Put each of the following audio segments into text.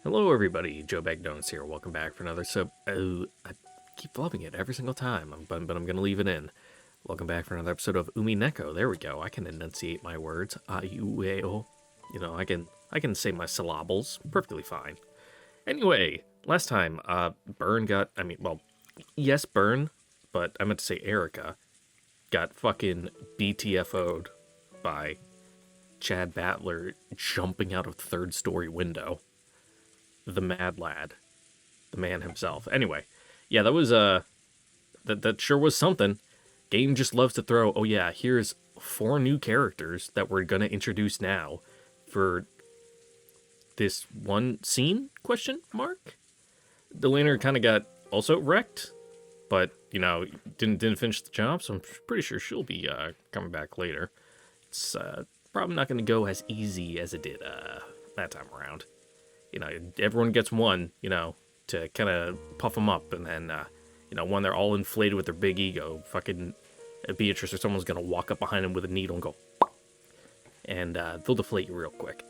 Hello, everybody. Joe Bagdones here. Welcome back for another sub. I keep loving it every single time, but I'm going to leave it in. Welcome back for another episode of Umineko. There we go. I can enunciate my words. Aiueo. I can say my syllables perfectly fine. Anyway, last time, Burn got. Yes, Burn, but I meant to say Erica got fucking BTFO'd by Chad Battler jumping out of third story window. The mad lad, the man himself. Anyway, yeah, that was that sure was something. Game just loves to throw. Oh yeah, here's 4 new characters that we're gonna introduce now for this one scene? Question mark. Delaney kind of got also wrecked, but didn't finish the job, so I'm pretty sure she'll be coming back later. It's probably not gonna go as easy as it did that time around. Everyone gets one, to kind of puff them up, and then, when they're all inflated with their big ego, fucking Beatrice or someone's gonna walk up behind them with a needle and go, and they'll deflate you real quick.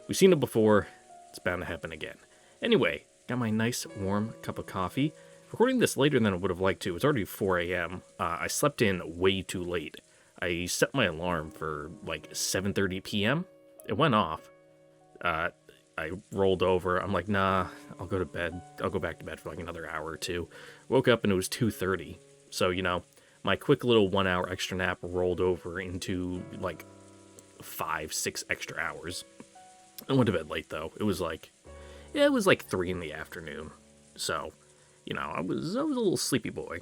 We've seen it before, it's bound to happen again. Anyway, got my nice warm cup of coffee. Recording this later than I would have liked to. It's already 4 a.m. I slept in way too late. I set my alarm for like 7:30 p.m. It went off. I rolled over. I'm like, nah, I'll go to bed. I'll go back to bed for like another hour or two. Woke up and it was 2:30. So, my quick little 1 hour extra nap rolled over into like 5-6 extra hours. I went to bed late though. It was like 3 in the afternoon. So, I was a little sleepy boy.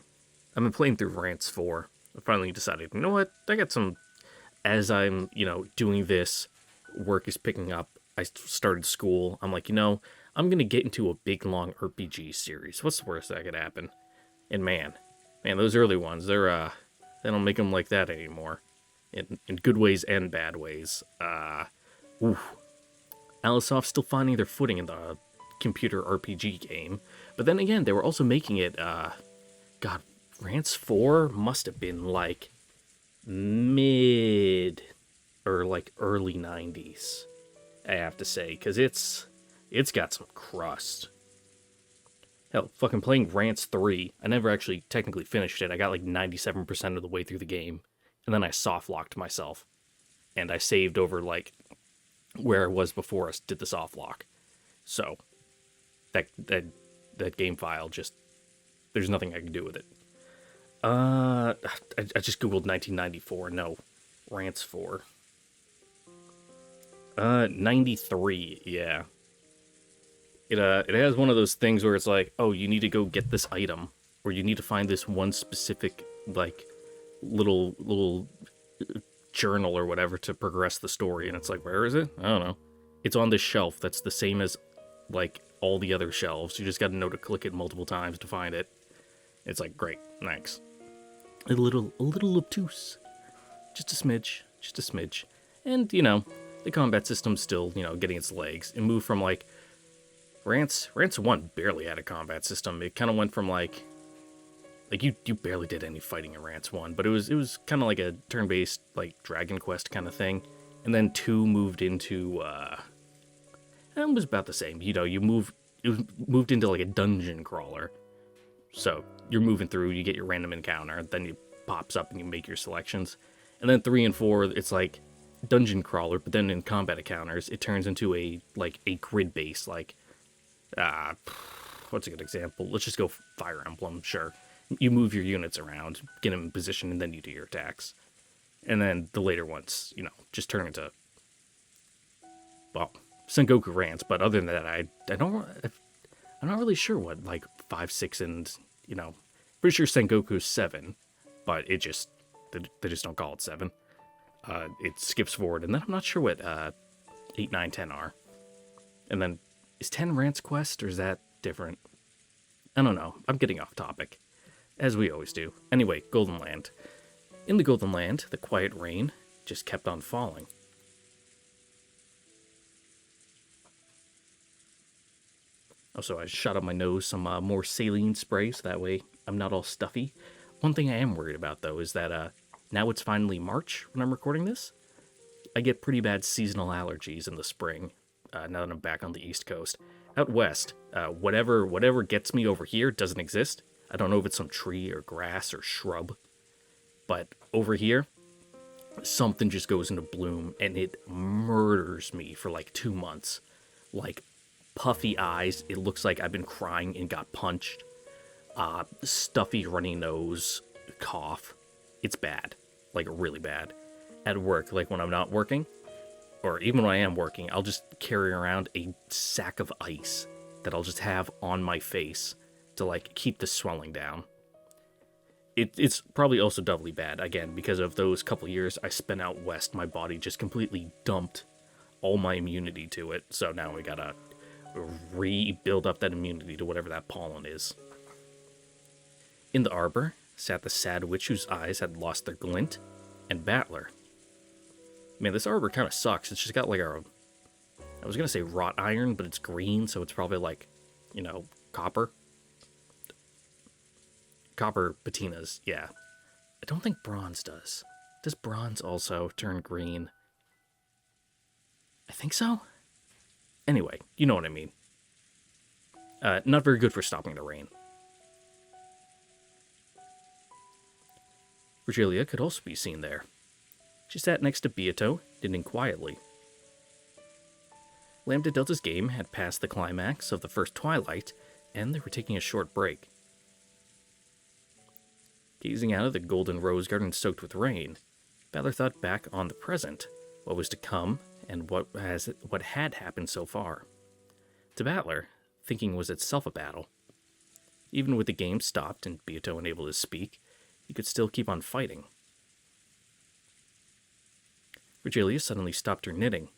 I've been playing through Rants 4. I finally decided, you know what? I got some, as I'm, doing this, work is picking up. I started school. I'm like, I'm going to get into a big, long RPG series. What's the worst that could happen? And man, those early ones, they don't make them like that anymore. In good ways and bad ways. Alisoft still finding their footing in the computer RPG game. But then again, they were also making it, God, Rants 4 must have been like mid or like early 90s. I have to say, because it's got some crust. Hell, fucking playing Rants 3, I never actually technically finished it. I got like 97% of the way through the game, and then I soft-locked myself. And I saved over, like, where I was before I did the soft-lock. So, that game file just, there's nothing I can do with it. I just googled 1994, no, Rants 4. 93, yeah. It has one of those things where it's like, oh, you need to go get this item, or you need to find this one specific, like, little journal or whatever to progress the story, and it's like, where is it? I don't know. It's on this shelf that's the same as, like, all the other shelves. You just gotta know to click it multiple times to find it. It's like, great, thanks. A little obtuse. Just a smidge. And, the combat system's still, getting its legs. It moved from, like, Rants 1 barely had a combat system. It kind of went from, like you barely did any fighting in Rants 1, but it was kind of like a turn-based, like, Dragon Quest kind of thing. And then 2 moved into, it was about the same. It moved into, like, a dungeon crawler. So, you're moving through, you get your random encounter, then it pops up and you make your selections. And then 3 and 4, it's like dungeon crawler, but then in combat encounters, it turns into a grid base, like, what's a good example? Let's just go Fire Emblem, sure. You move your units around, get them in position, and then you do your attacks. And then the later ones, just turn into, well, Sengoku Rants, but other than that, I'm not really sure what, like, 5, 6, and, pretty sure Sengoku's 7, but they just don't call it 7. It skips forward, and then I'm not sure what 8, 9, 10 are. And then, is 10 Rants Quest, or is that different? I don't know. I'm getting off topic, as we always do. Anyway, Golden Land. In the Golden Land, the quiet rain just kept on falling. Also, I shot up my nose some more saline spray, so that way I'm not all stuffy. One thing I am worried about, though, is that now it's finally March when I'm recording this. I get pretty bad seasonal allergies in the spring. now that I'm back on the East Coast. Out west, whatever gets me over here doesn't exist. I don't know if it's some tree or grass or shrub, but over here, something just goes into bloom and it murders me for like 2 months. Like puffy eyes, it looks like I've been crying and got punched. Stuffy runny nose, cough. It's bad, like really bad. At work, like when I'm not working, or even when I am working, I'll just carry around a sack of ice that I'll just have on my face to like keep the swelling down. It's probably also doubly bad, again, because of those couple years I spent out west. My body just completely dumped all my immunity to it, so now we gotta rebuild up that immunity to whatever that pollen is. In the arbor sat the sad witch whose eyes had lost their glint, and Battler. Man, this arbor kind of sucks. It's just got like I was gonna say wrought iron, but it's green, so it's probably like, copper. Copper patinas, yeah. I don't think bronze does. Does bronze also turn green? I think so. Anyway, you know what I mean. Not very good for stopping the rain. Virgilia could also be seen there. She sat next to Beato, knitting quietly. Lambda Delta's game had passed the climax of the first twilight, and they were taking a short break. Gazing out of the golden rose garden soaked with rain, Battler thought back on the present, what was to come, and what had happened so far. To Battler, thinking was itself a battle. Even with the game stopped and Beato unable to speak, he could still keep on fighting. Virgilia suddenly stopped her knitting.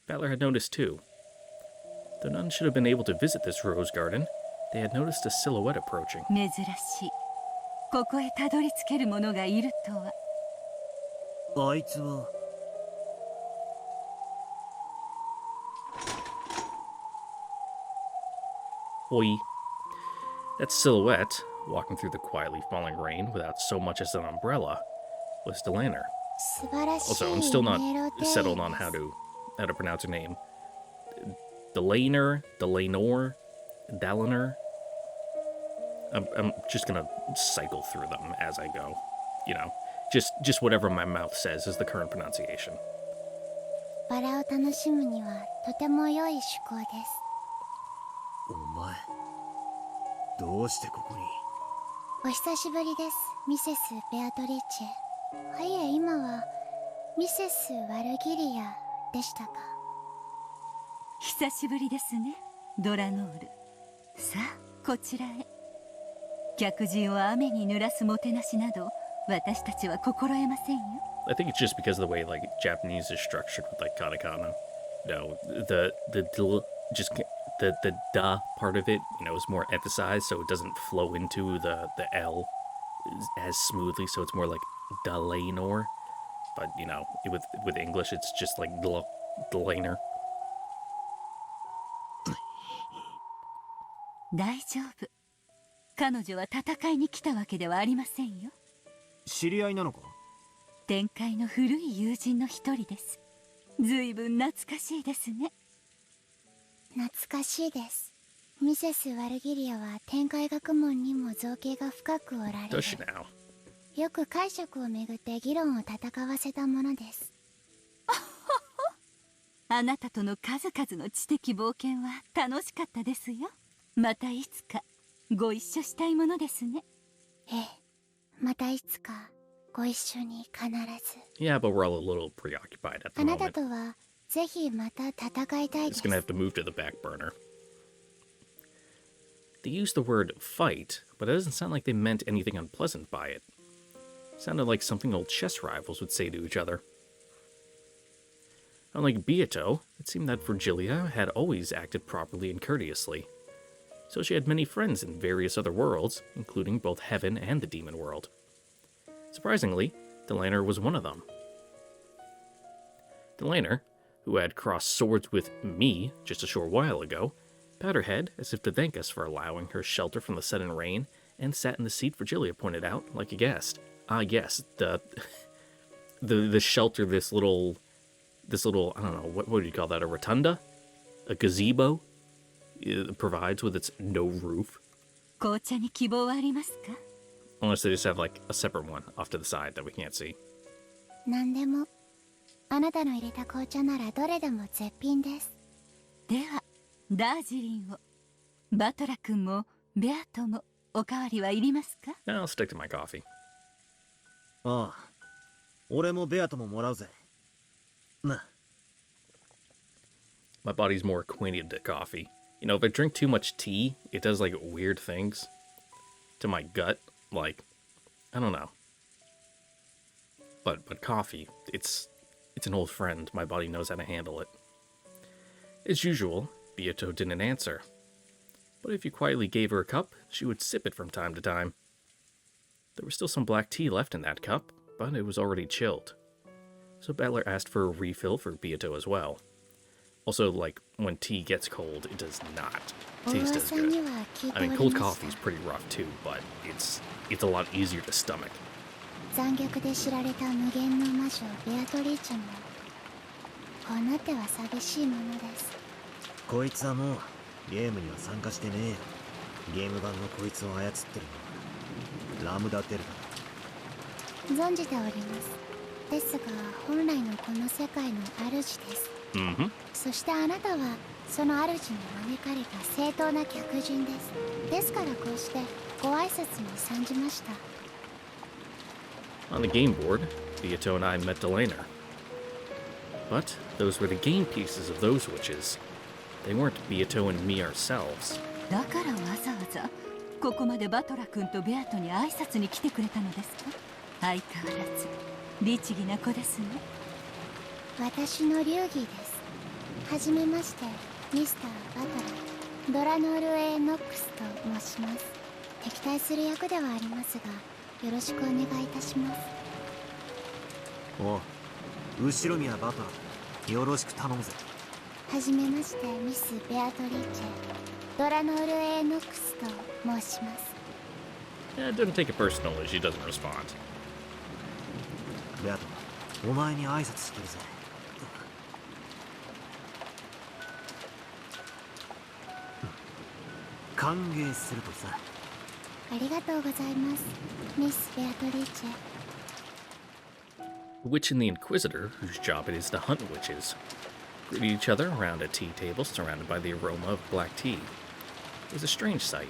Battler had noticed too. Though none should have been able to visit this rose garden, they had noticed a silhouette approaching. 珍しい。ここへたどり着ける者がいるとは。あいつは。Oi. That silhouette, walking through the quietly falling rain without so much as an umbrella, was Delaner. Also, I'm still not settled on how to pronounce her name. Delaner, Delanor, Dalaner. I'm just gonna cycle through them as I go. Just whatever my mouth says is the current pronunciation. バラを楽しむにはとても良い趣向です。お前、どうしてここに？お久しぶりです、ミセス・ベアトリーチェ。はいえ、今はミセス・ワルギリアでしたか。久しぶりですね、ドラノール。さあ、こちらへ。客人を雨に濡らすもてなしなど、私たちは心得ませんよ。I think it's just because of the way like Japanese is structured with like katakana. No, the da part of it, is more emphasized, so it doesn't flow into the L as smoothly, so it's more like Delanor. But with English, it's just like Delaner. 大丈夫。彼女は戦いに来たわけではありませんよ。知り合いなのか？天界の古い友人の一人です。ずいぶん懐かしいですね。懐かしいです。ミセス・ワルギリアは天界学問にも造形が深くおられる。Does she now? よく解釈をめぐって議論を戦わせたものです。あなたとの数々の知的冒険は楽しかったですよ。またいつかご一緒したいものですね。ええ、またいつかご一緒に必ず。Yeah, but we're all a little preoccupied at the あなた moment. とはぜひまた戦いたいで It's す。 gonna have to move to the back burner. They used the word fight, but it doesn't sound like they meant anything unpleasant by it. Sounded like something old chess rivals would say to each other. Unlike Beato, it seemed that Virgilia had always acted properly and courteously. So she had many friends in various other worlds, including both heaven and the demon world. Surprisingly, Delaner was one of them. Delaner, who had crossed swords with me just a short while ago, bowed her head as if to thank us for allowing her shelter from the sudden rain, and sat in the seat Virgilia pointed out, like a guest. Ah, yes, the shelter, this little, I don't know, what do you call that, a rotunda? a gazebo it provides with its no roof. 紅茶に希望はありますか？ Unless they just have like a separate one off to the side that we can't see. 何でも。あなたの入れた紅茶ならどれでも絶品です。ではダージリンを。バトラ君もベアトもおかわりはいりますか？ I'll stick to my coffee. ああ、俺もベアとももらうぜ。な。My body's more acquainted to coffee. You know, if I drink too much tea, it does like weird things to my gut. Like, I don't know. But coffee, it's an old friend. My body knows how to handle it. As usual, Beato didn't answer. But if you quietly gave her a cup, she would sip it from time to time. There was still some black tea left in that cup, but it was already chilled. So Battler asked for a refill for Beato as well. Also, like, when tea gets cold, it does not taste as good. I mean, cold coffee is pretty rough too, but it's a lot easier to stomach. 残虐で知られた無限の魔女ベアトリーチェもこうなっては寂しいものです。こいつはもうゲームには参加してねえよ。ゲーム版のこいつを操ってるのはラムダデルタだ。存じております。ですが本来のこの世界の主です。そしてあなたはその主に招かれた正当な客人です。ですからこうしてご挨拶に参じました。On the game board, Beato and I met Delaner. But those were the game pieces of those witches. They weren't Beato and me ourselves. だからわざわざここまでバトラ君とベアトに挨拶に来てくれたのですか？相変わらず律儀な子ですね。私の流儀です。はじめまして、ミスター・バトラ、ドラノール・エノックスと申します。敵対する役ではありますが、よろしくお願いいたします。おう、後ろ宮バトラ、よろしく頼むぜ。はじめまして、ミス・ベアトリーチェ、ドラノール・エノックスと申します。It didn't take it personally, she doesn't respond. ベアトラ、お前に挨拶してるぜ。歓迎するとさ。ありがとうございます、ミス・ベアトリーチェ。 The witch and the Inquisitor, whose job it is to hunt witches, greeted each other around a tea table surrounded by the aroma of black tea. It was a strange sight.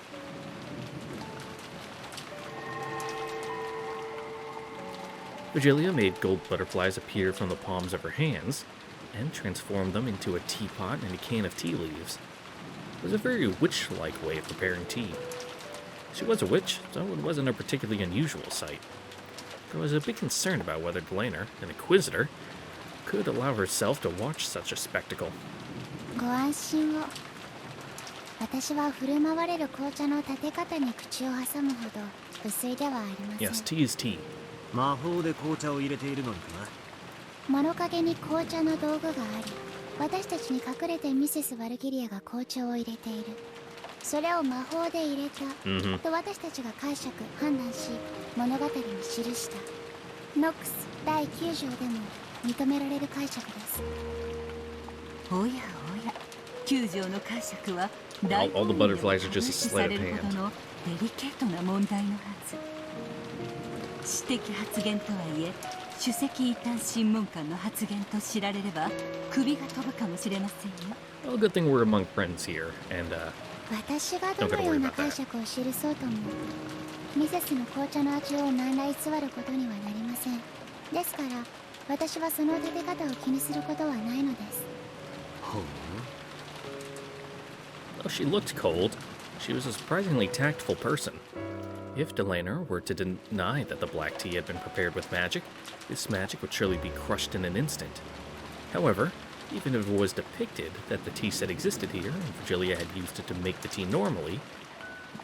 Virgilia made gold butterflies appear from the palms of her hands and transformed them into a teapot and a can of tea leaves. It was a very witch-like way of preparing tea. She was a witch, so it wasn't a particularly unusual sight. There was a big concern about whether Delaner, an Inquisitor, could allow herself to watch such a spectacle. ご安心を。私は振る舞われる紅茶の立て方に口を挟むほど薄いではありません。 Yes, tea is tea. 魔法で紅茶を入れているのにか物陰に紅茶の道具があり、私たちに隠れてミセス・バルキリアが紅茶を入れている。それを魔法で入れた、と私たちが解釈判断し物語に記したノックス第9条でも認められる解釈です。おやおや、9条の解釈は All the butterflies are just a sleight of hand. のデリケートな問題のはず。私的発言とはいえ首席異端審問官の発言と知られれば首が飛ぶかもしれませんよ。 Well, good thing we're among friends here, and 私がどのような解釈を記そうともミセスの紅茶の味を何ら偽ることにはなりません。ですから私はその立て方を気にすることはないのです。ほう。though she looked cold, she was a surprisingly tactful person. If Delaner were to deny that the black tea had been prepared with magic, this magic would surely be crushed in an instant. However, even if it was depicted that the tea set existed here and Virgilia had used it to make the tea normally,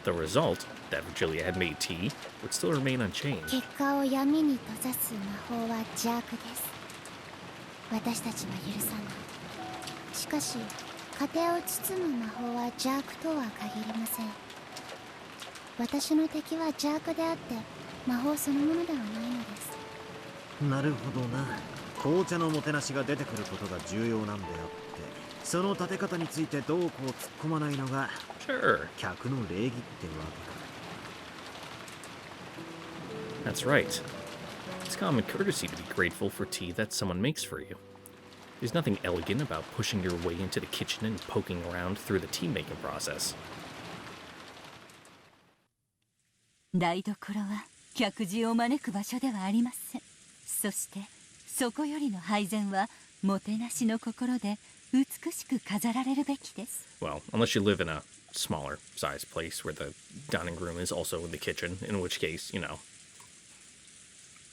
the result, that Virgilia had made tea, would still remain unchanged. 結果を闇に閉ざす魔法は邪悪です。私たちは許さない。しかし家庭を包む魔法は邪悪とは限りません。私の敵は邪悪であって魔法そのものではないのです。なるほどな。紅茶のもてなしが出てくることが重要なんだよってその立て方についてどうこう突っ込まないのが Sure. 客の礼儀ってわけか。 That's right. It's common courtesy to be grateful for tea that someone makes for you. There's nothing elegant about pushing your way into the kitchen and poking around through the tea-making process. 台所は客人を招く場所ではありません。そしてそこよりの配膳はもてなしの心で美しく飾られるべきです。 Well, unless you live in a smaller size place where the dining room is also in the kitchen, in which case, you know.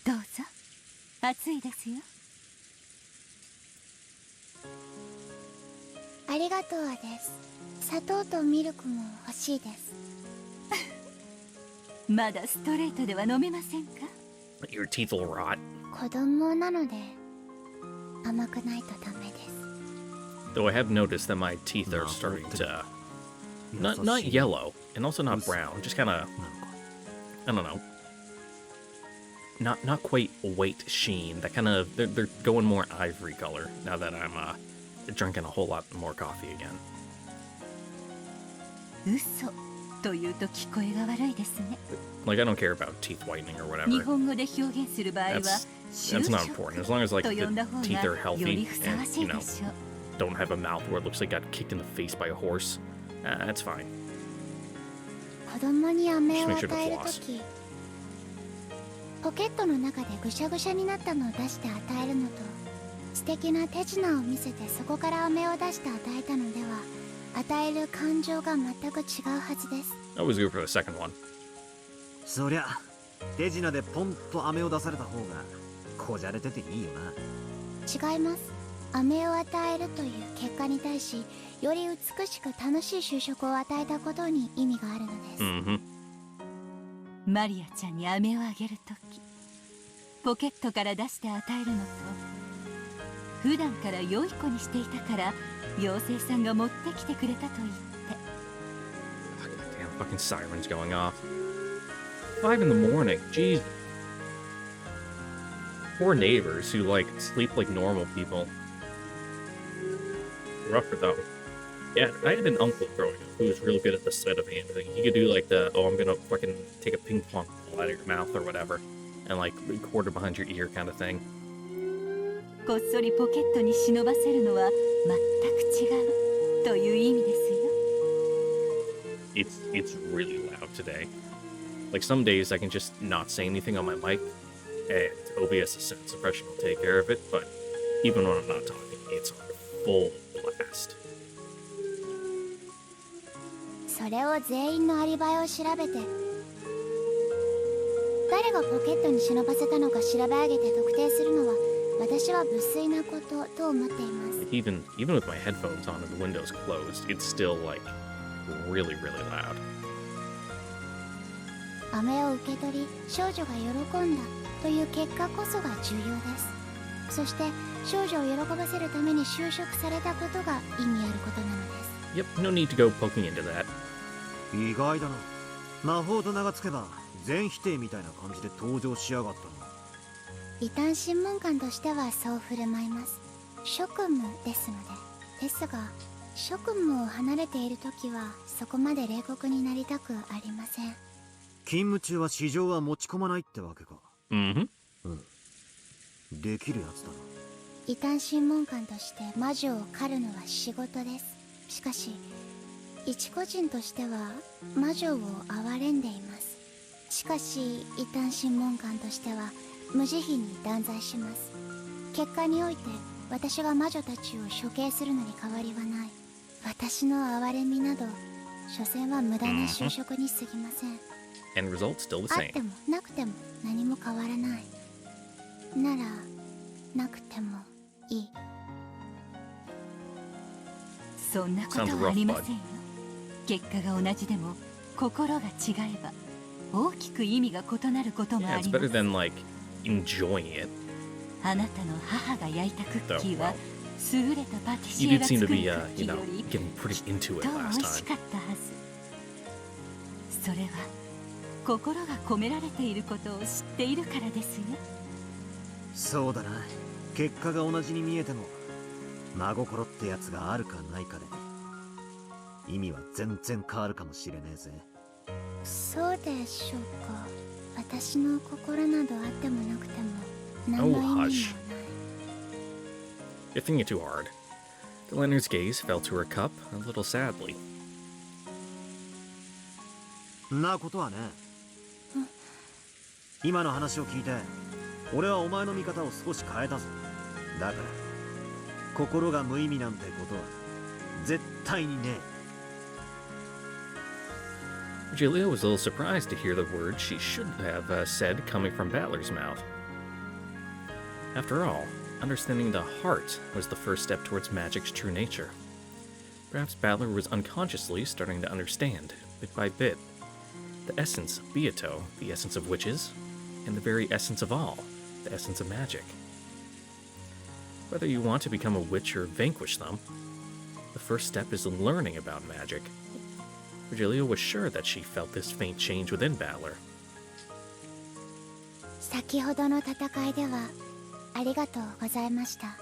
どうぞ。暑いですよ。ありがとうです。砂糖とミルクも欲しいです。まだストレートでは飲めませんか？ Your teeth will rot. 子供なので甘くないとダメです。 Though I have noticed that my teeth are starting to not yellow and also not brown, just kind of, I don't know, not quite white sheen. That kind of they're going more ivory color now that I'm drinking a whole lot more coffee again. 嘘というと聞こえが悪いですね。 Like I don't care about teeth whitening or 日 whatever. 本語で表現する場合は That's not important as long as like と the 呼んだ方が teeth are よ healthy りふさわ and し you いで know しょう。 don't have a mouth where it looks like got kicked in the face by a horse. That's fine. 子供に飴を Just make sure to 与える floss. とき、ポケットの中でぐしゃぐしゃになったのを出して与えるのと、素敵な手品を見せてそこから飴を出して与えたのでは、与える感情が全く違うはずです。 I always go for the second one. そりゃ手品でポンと飴を出された方がこじゃれてていいよな。違います。飴を与えるという結果に対し、より美しく楽しい就職を与えたことに意味があるのです。Mm-hmm. マリアちゃんに飴をあげるとき、ポケットから出して与えるのと、普段から良い子にしていたから妖精さんが持ってきてくれたと言って。 Damn fucking sirens going off. 5 in the morning. Jeez. Poor neighbors who like sleep like normal people. Rough for them. Yeah, I had an uncle growing up who was real good at the sleight of hand thing. He could do like the, oh, I'm gonna fucking take a ping pong ball out of your mouth or whatever, and like quarter behind your ear kind of thing. こっそりポケットに忍ばせるのは全く違うという意味ですよ。 It's really loud today. Like some days I can just not say anything on my mic, and OBS sound suppression will take care of it. But even when I'm not talking, it's on full blast. それを全員のアリバイを調べて、誰がポケットに忍ばせたのか調べ上げて特定するのは私は無粋なことと思っています。 Like even with my headphones on and the windows closed, it's still like really loud. 飴を受け取り少女が喜んだという結果こそが重要です。そして少女を喜ばせるために就職されたことが意味あることなのです。 Yep, no need to go poking into that. 意外だな。魔法と名がつけば全否定みたいな感じで登場しやがったの。異端審問官としてはそう振る舞います。職務ですので。ですが職務を離れているときはそこまで冷酷になりたくありません。勤務中は市場は持ち込まないってわけか。Mm-hmm. できるやつだな。異端審問官として魔女を狩るのは仕事です。しかし一個人としては魔女を憐れんでいます。しかし異端審問官としては無慈悲に断罪します。結果において私が魔女たちを処刑するのに変わりはない。私の憐れみなど所詮は無駄な就職に過ぎません。 End result still the あって same. もなくても何も変わらない。ならなくてもいい。そんなことはありませんよ。結果が同じでも心が違えば大きく意味が異なることも Yeah, あ it's りま better す。 than like enjoying it. あなたの母が焼いたクッキーは Well, 優れたパティシ You エ did が seem 作 to る be, クッキ you ー know, より getting pretty into と it 美 last 味し time. かったはず。それは心が込められていることを知っているからですよ。そうだな。結果が同じに見えても真心ってやつがあるかないかで意味は全然変わるかもしれねえぜ。そうでしょうか。私の心などあってもなくても何の Oh, 意味もない。 hush. You're thinking it too hard. The Leonard's gaze fell to her cup a little sadly. なことはね、今の話を聞いて俺はお前の見方を少し変えたぞ。だから心が無意味なんてことは絶対にねえ。Julia was a little surprised to hear the words she should have said coming from Battler's mouth. After all, understanding the heart was the first step towards magic's true nature. Perhaps Battler was unconsciously starting to understand, bit by bit, the essence of Beato, the essence of witches, and the very essence of all, the essence of magic. Whether you want to become a witch or vanquish them, the first step is learning about magic. Virgilia was sure that she felt this faint change within Battler. 先ほどの戦いではありがとうございました。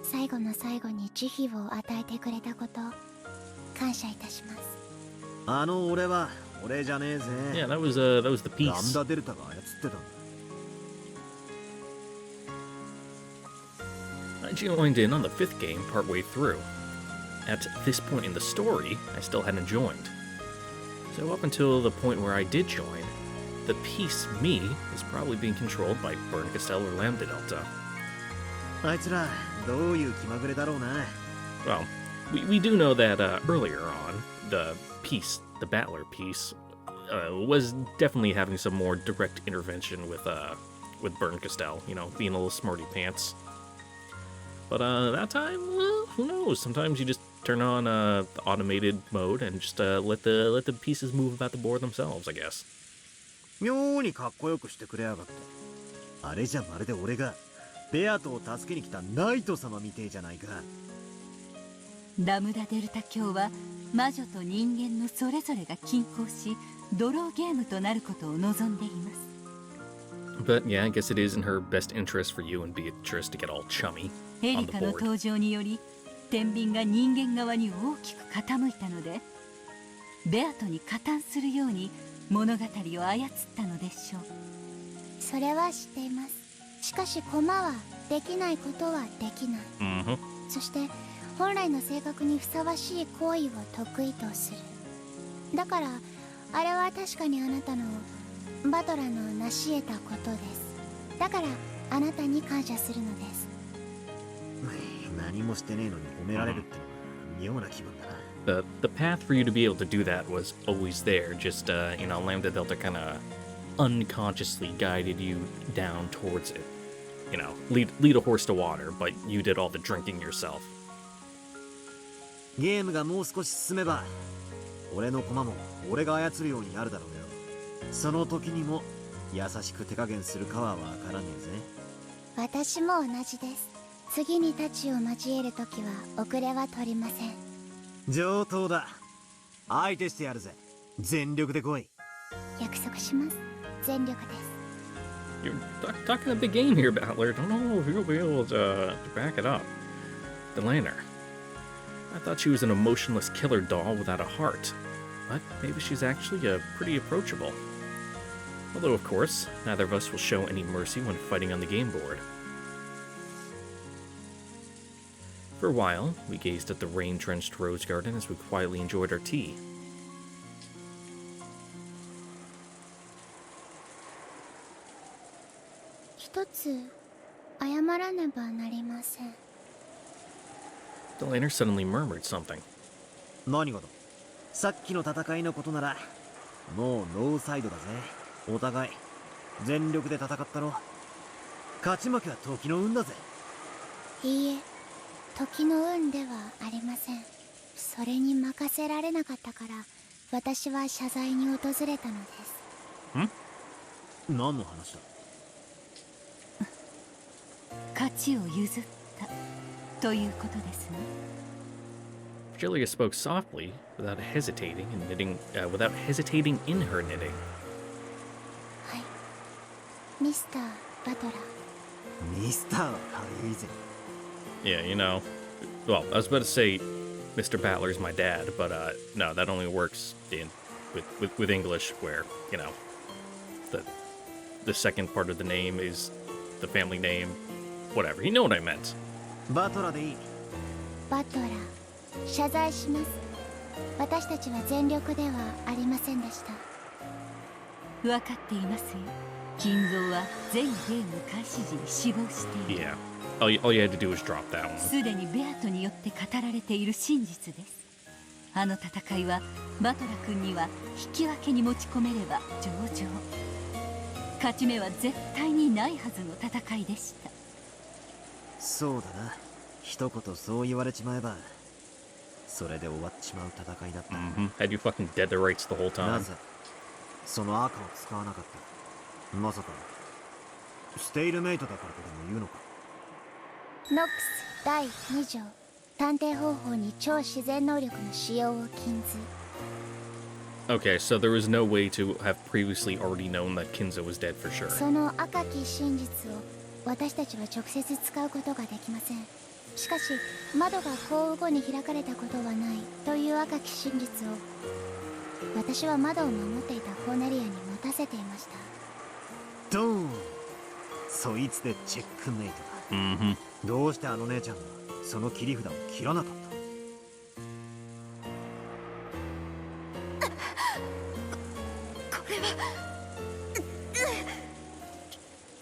最後の最後に慈悲を与えてくれたこと感謝いたします。俺は俺じゃねえぜ。 Yeah, that was the ラム piece. ダデルタが操ってたんだ。 I joined in on the 5th game partway through. At this point in the story, I still hadn't joined. So up until the point where I did join, the piece me is probably being controlled by Burn Castell or Lambda Delta. あいつらどういう気まぐれだろうな。 Well, we do know that earlier on, the piece, the Battler piece, was definitely having some more direct intervention with Burn Castell, you know, being a little smarty pants. But that time, well, who knows? Sometimes you just turn on the automated mode and just let the pieces move about the board themselves, I guess. 妙にかっこよくしてくれやがって。あれじゃまるで俺がベアトを助けに来たナイト様みてえじゃないか。ラムダデルタ教は魔女と人間のそれぞれが均衡しドローゲームとなることを望んでいます。 But yeah, I guess it is in her best interest for you and Beatrice to get all chummy エ on リ the カの board. 登場により天秤が人間側に大きく傾いたのでベアトに加担するように物語を操ったのでしょう。それは知っています。しかし駒はできないことはできない。 Mm-hmm. そして本来の性格にふさわしい行為を得意とする。だからあれは確かにあなたのバトラの成し得たことです。だからあなたに感謝するのです。何もしてねえのに褒められるってのは妙な気分だな。 The path for you to be able to do that was always there. Just you know, Lambda Delta kind of unconsciously guided you down towards it. You know, lead a horse to water, but you did all the drinking yourself. ゲームがもう少し進めば俺の駒も俺が操るようになるだろうよ。その時にも優しく手加減するかはわからねえぜ。私も同じです。次に太刀を交えるときは遅れは取りません。上等だ。相手してやるぜ。全力で来い。約束します。全力です。 You're talking a big game here, Battler. Don't know if you'll be able to back it up. The Lantern. I thought she was an emotionless killer doll without a heart, but maybe she's actually pretty approachable. Although, of course, neither of us will show any mercy when fighting on the game board. For a while, we gazed at the rain-drenched rose garden as we quietly enjoyed our tea. 一つ謝らねばなりません。 The Lantern suddenly murmured something. 何がだ。さっきの戦いのことならもうノーサイドだぜ。お互い全力で戦ったろ。勝ち負けは時の運だぜ。いいえ、時の運ではありません。それに任せられなかったから私は謝罪に訪れたのです。何の話だ。勝ちを譲ったということですね。 Julia spoke softly, without hesitating in her knitting. はい、ミスター・バトラー。ミスターは軽いぜ。 Yeah, you know, Well, I was about to say Mr. Battler's my dad, but no, that only works in with English, where the the second part of the name is the family name. Whatever, you know what I meant. バトラでいい。バトラ謝罪します。私たちは全力ではありませんでした。分かっていますよ。金蔵は全ゲーム開始時に死亡している。 Yeah, all you had to do was drop that one. すでにベアトによって語られている真実です。あの戦いはバトラ君には引き分けに持ち込めれば上々。勝ち目は絶対にないはずの戦いでした。そうだな。一言そう言われちまえば、それで終わっちまう戦いだった。Had you fucking dead to rights the whole な time? ぜその赤を使わなかった？まさかステイルメイトだからとでも言うのか？ノックス第2条探偵方法に超自然能力の使用を禁ず。 Okay, so there was no way to have previously already known that Kinzo was dead for sure. その赤き真実を私たちは直接使うことができません。しかし窓が降雨後に開かれたことはないという赤き真実を私は窓を守っていたコーネリアに持たせていました。ドーン。そいつでチェックメイトだ。どうしてあの姉ちゃんはその切り札を切らなかった？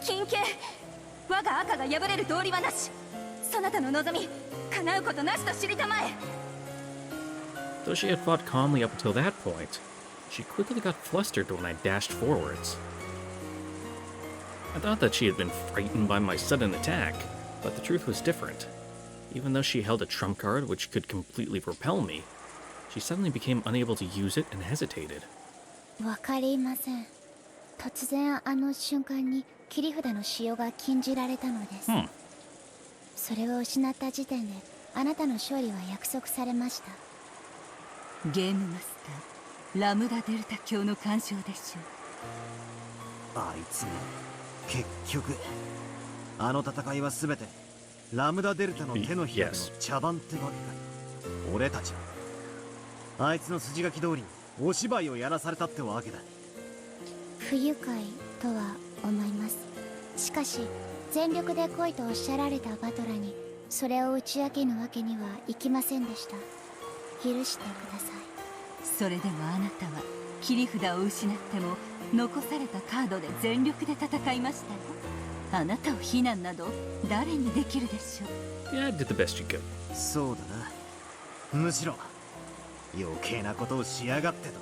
金系我が赤が破れる道理はなし。そなたの望み叶うことなしと知りたまえ。 Though she had fought calmly up until that point, she quickly got flustered when I dashed forwards. I thought that she had been frightened by my sudden attack, but the truth was different. Even though she held a trump card which could completely repel me, she suddenly became unable to use it and hesitated. わかりません。突然あの瞬間に切り札の使用が禁じられたのです。それを失った時点であなたの勝利は約束されました。ゲームマスターラムダデルタ教の干渉でしょう。あいつも結局あの戦いは全てラムダデルタの手のひらの茶番ってわけか。俺たちはあいつの筋書き通りにお芝居をやらされたってわけだ。不愉快とは思います。しかし全力で来いとおっしゃられたバトラにそれを打ち明けぬわけにはいきませんでした。許してください。それでもあなたは切り札を失っても残されたカードで全力で戦いましたよ。あなたを非難など誰にできるでしょう。 Yeah, I did the best you could. そうだな。むしろ余計なことをしやがってと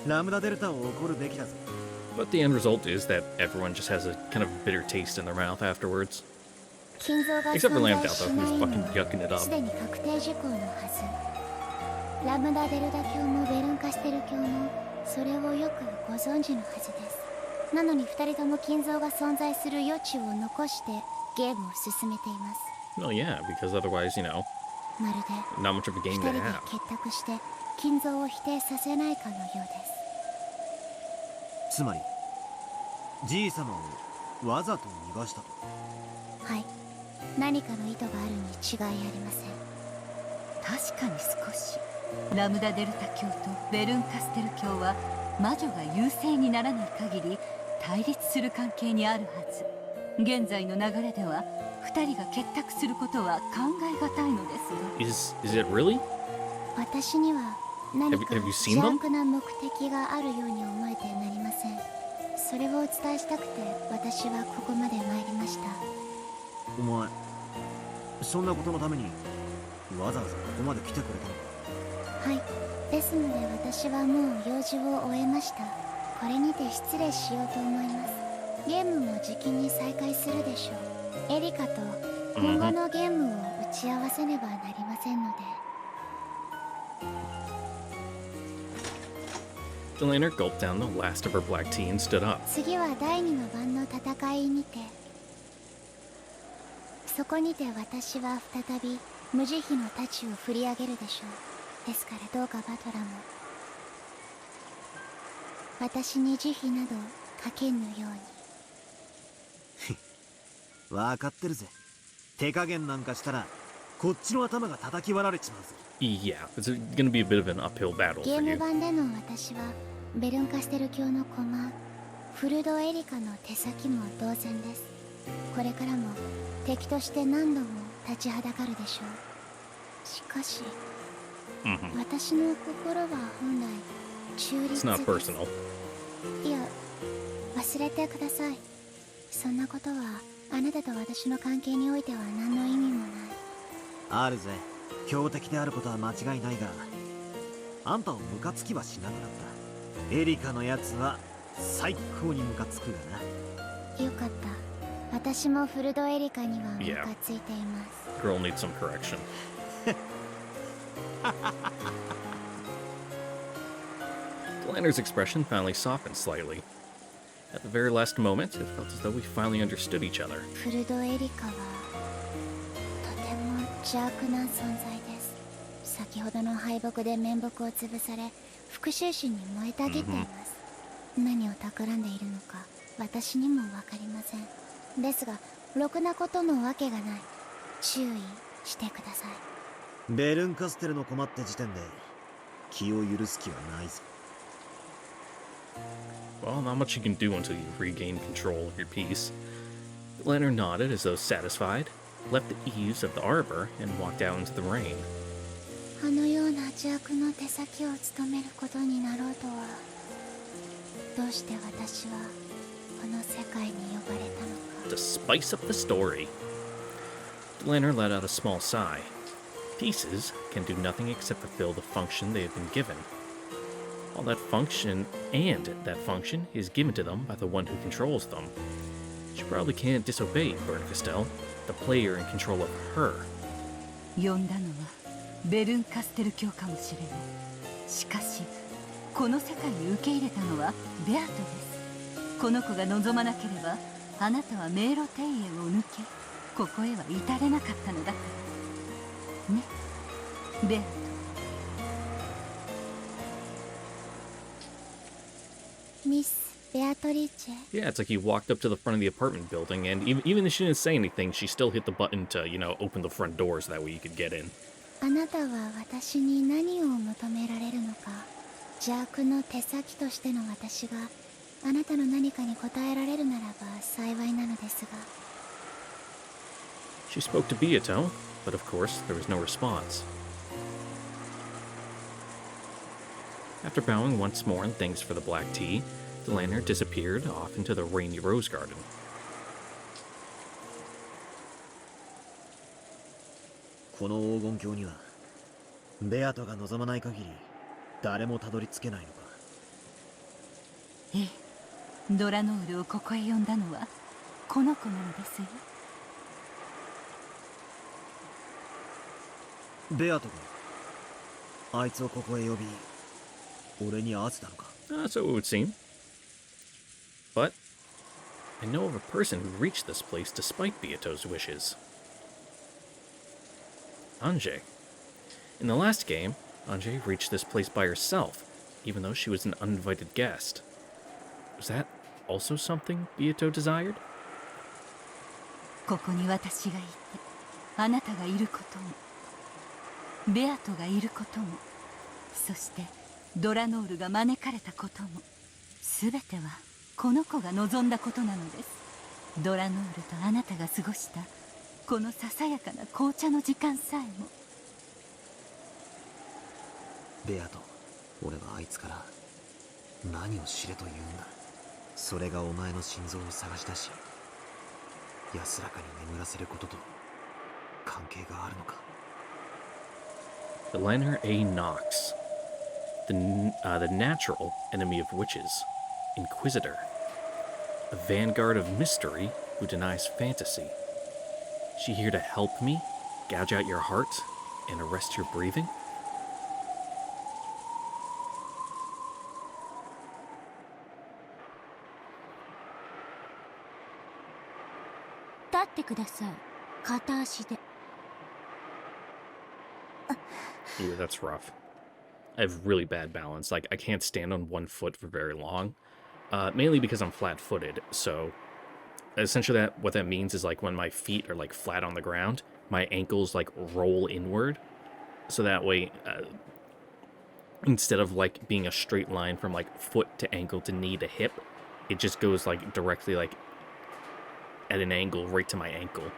ラムダデルタを怒るべきだぞ。 But the end result is that everyone just has a kind of bitter taste in their mouth afterwards. 金蔵が Except for 存 Lambda, 在し though, ない who's の fucking は yucking it す up. でに確定事項のはず。ラムダデルタ教もベルンカステル教もそれをよくご存知のはずです。なのに二人とも金蔵が存在する余地を残してゲームを進めています。 Well, yeah, because otherwise, まる not much of a で game 二 to 人で have. 結託して金蔵を否定させないかのようです。つまりじい様をわざと逃がしたと。はい、何かの意図があるに違いありません。確かに少しラムダデルタ教とベルンカステル教は魔女が優勢にならない限り対立する関係にあるはず。現在の流れでは二人が結託することは考えがたいのですが。 Is it really? 私には何か Have you seen 邪 them? 悪な目的があるように思えてなりません。それをお伝えしたくて私はここまで参りました。お前そんなことのためにわざわざここまで来てくれたのか？はい、ですので私はもう用事を終えました。これにて失礼しようと思います。ゲームもじきに再開するでしょう。エリカと今後のゲームを打ち合わせねばなりませんので。Delana gulped down the last of her black tea and stood up. 次は第二の番の戦いにて、そこにて私は再び無慈悲の太刀を振り上げるでしょう。ですからどうかバトラも私に慈悲などかけぬように。分かってるぜ。手加減なんかしたらこっちの頭が叩き割られちまうぞ。 Yeah, it's gonna be a bit of an uphill battle ゲ for ーム you. 版での私はベルンカステル教の駒フルドエリカの手先も同然です。これからも敵として何度も立ちはだかるでしょう。しかし、私の心は本来中立 It's です。 not personal. いや、忘れてください。そんなことはあなたと私の関係においては何の意味もない。あるぜ。強敵であることは間違いないが、あんたをムカつきはしなくなった。エリカのやつは最高にムカつくがな。よかった。私もフルドエリカにはムカついています。 Girl needs some correction. Delanner's expression finally softened slightly. At the very last moment, it felt as though we finally understood each other. フルドエリカはとても邪悪な存在です。先ほどの敗北で面目を潰され、復讐心に燃えたぎっています。何を企んでいるのか私にも分かりません。ですがろくなことのわけがない。注意してください。ベルンカステルの駒って時点で気を許す気はないぞ。 Well, not much you can do until you regain control of your piece. Delanner nodded as though satisfied, left the eaves of the arbor, and walked out into the rain. あのような邪悪の手先を務めることになろうとは。どうして私はこの世界に呼ばれたのか。 To spice up the story, Delanner let out a small sigh. Pieces can do nothing except fulfill the function they have been given. All that function is given to them by the one who controls them. She probably can't disobey Bernacastel, the player in control of her. 呼んだのはベルンカステル教かもしれない。しかしこの世界に受け入れたのはベアトです。この子が望まなければあなたは迷路庭園を抜けここへは至れなかったのだからね、ベアト。ミス・ベアトリーチェ。 Yeah, it's like he walked up to the front of the apartment building, and even if she didn't say anything, she still hit the button to, open the front doors, that way you could get in. あなたは私に何を求められるのか。邪悪の手先としての私があなたの何かに答えられるならば幸いなのですが。 She spoke to Beato, but of course, there was no response. After bowing once more in thanks for the black tea, Delanner disappeared off into the rainy rose garden. この黄金鏡にはベアトが望まない限り誰もたどり着けないのか。ええ、ドラノールをここへ呼んだのはこの子なのですよ。ベアトがあいつをここへ呼び俺に会わせたのか。 So it would seem. But I know of a person who reached this place despite Beato's wishes. Anjay. In the last game, Anjay reached this place by herself, even though she was an uninvited guest. Was that also something Beato desired? ここに私がいてあなたがいることもベアトがいることもそしてドラノールが招かれたことも全てはこの子が望んだことなのです。ドラノールとあなたが過ごしたこのささやかな紅茶の時間さえも。ベアト、俺はあいつから何を知れと言うんだ。それがお前の心臓を探し出し安らかに眠らせることと関係があるのか。 Delanner A. Knox, the natural enemy of witches, Inquisitor, a vanguard of mystery who denies fantasy. She here to help me, gouge out your heart, and arrest your breathing? 立ってください。片足で。 Ooh, that's rough. I have really bad balance. Like, I can't stand on one foot for very long. Mainly because I'm flat-footed, so essentially what that means is like when my feet are like flat on the ground, my ankles like roll inward, so that way instead of like being a straight line from like foot to ankle to knee to hip, it just goes like directly like at an angle right to my ankle.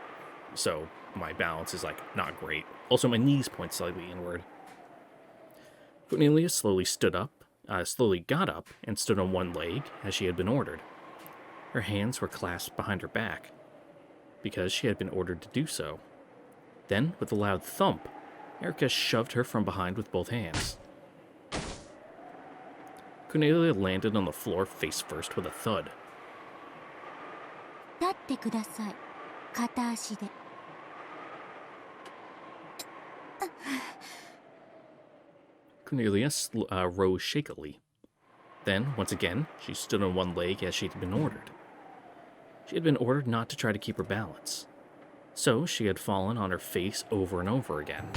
So my balance is like not great. Also, my knees point slightly inward. Cornelia slowly got up and stood on one leg as she had been ordered. Her hands were clasped behind her back, because she had been ordered to do so. Then, with a loud thump, Erica shoved her from behind with both hands. Cornelia landed on the floor face first with a thud. 立ってください。片足で。Cornelia rose shakily. Then, once again, she stood on one leg as she had been ordered. She had been ordered not to try to keep her balance, so she had fallen on her face over and over again.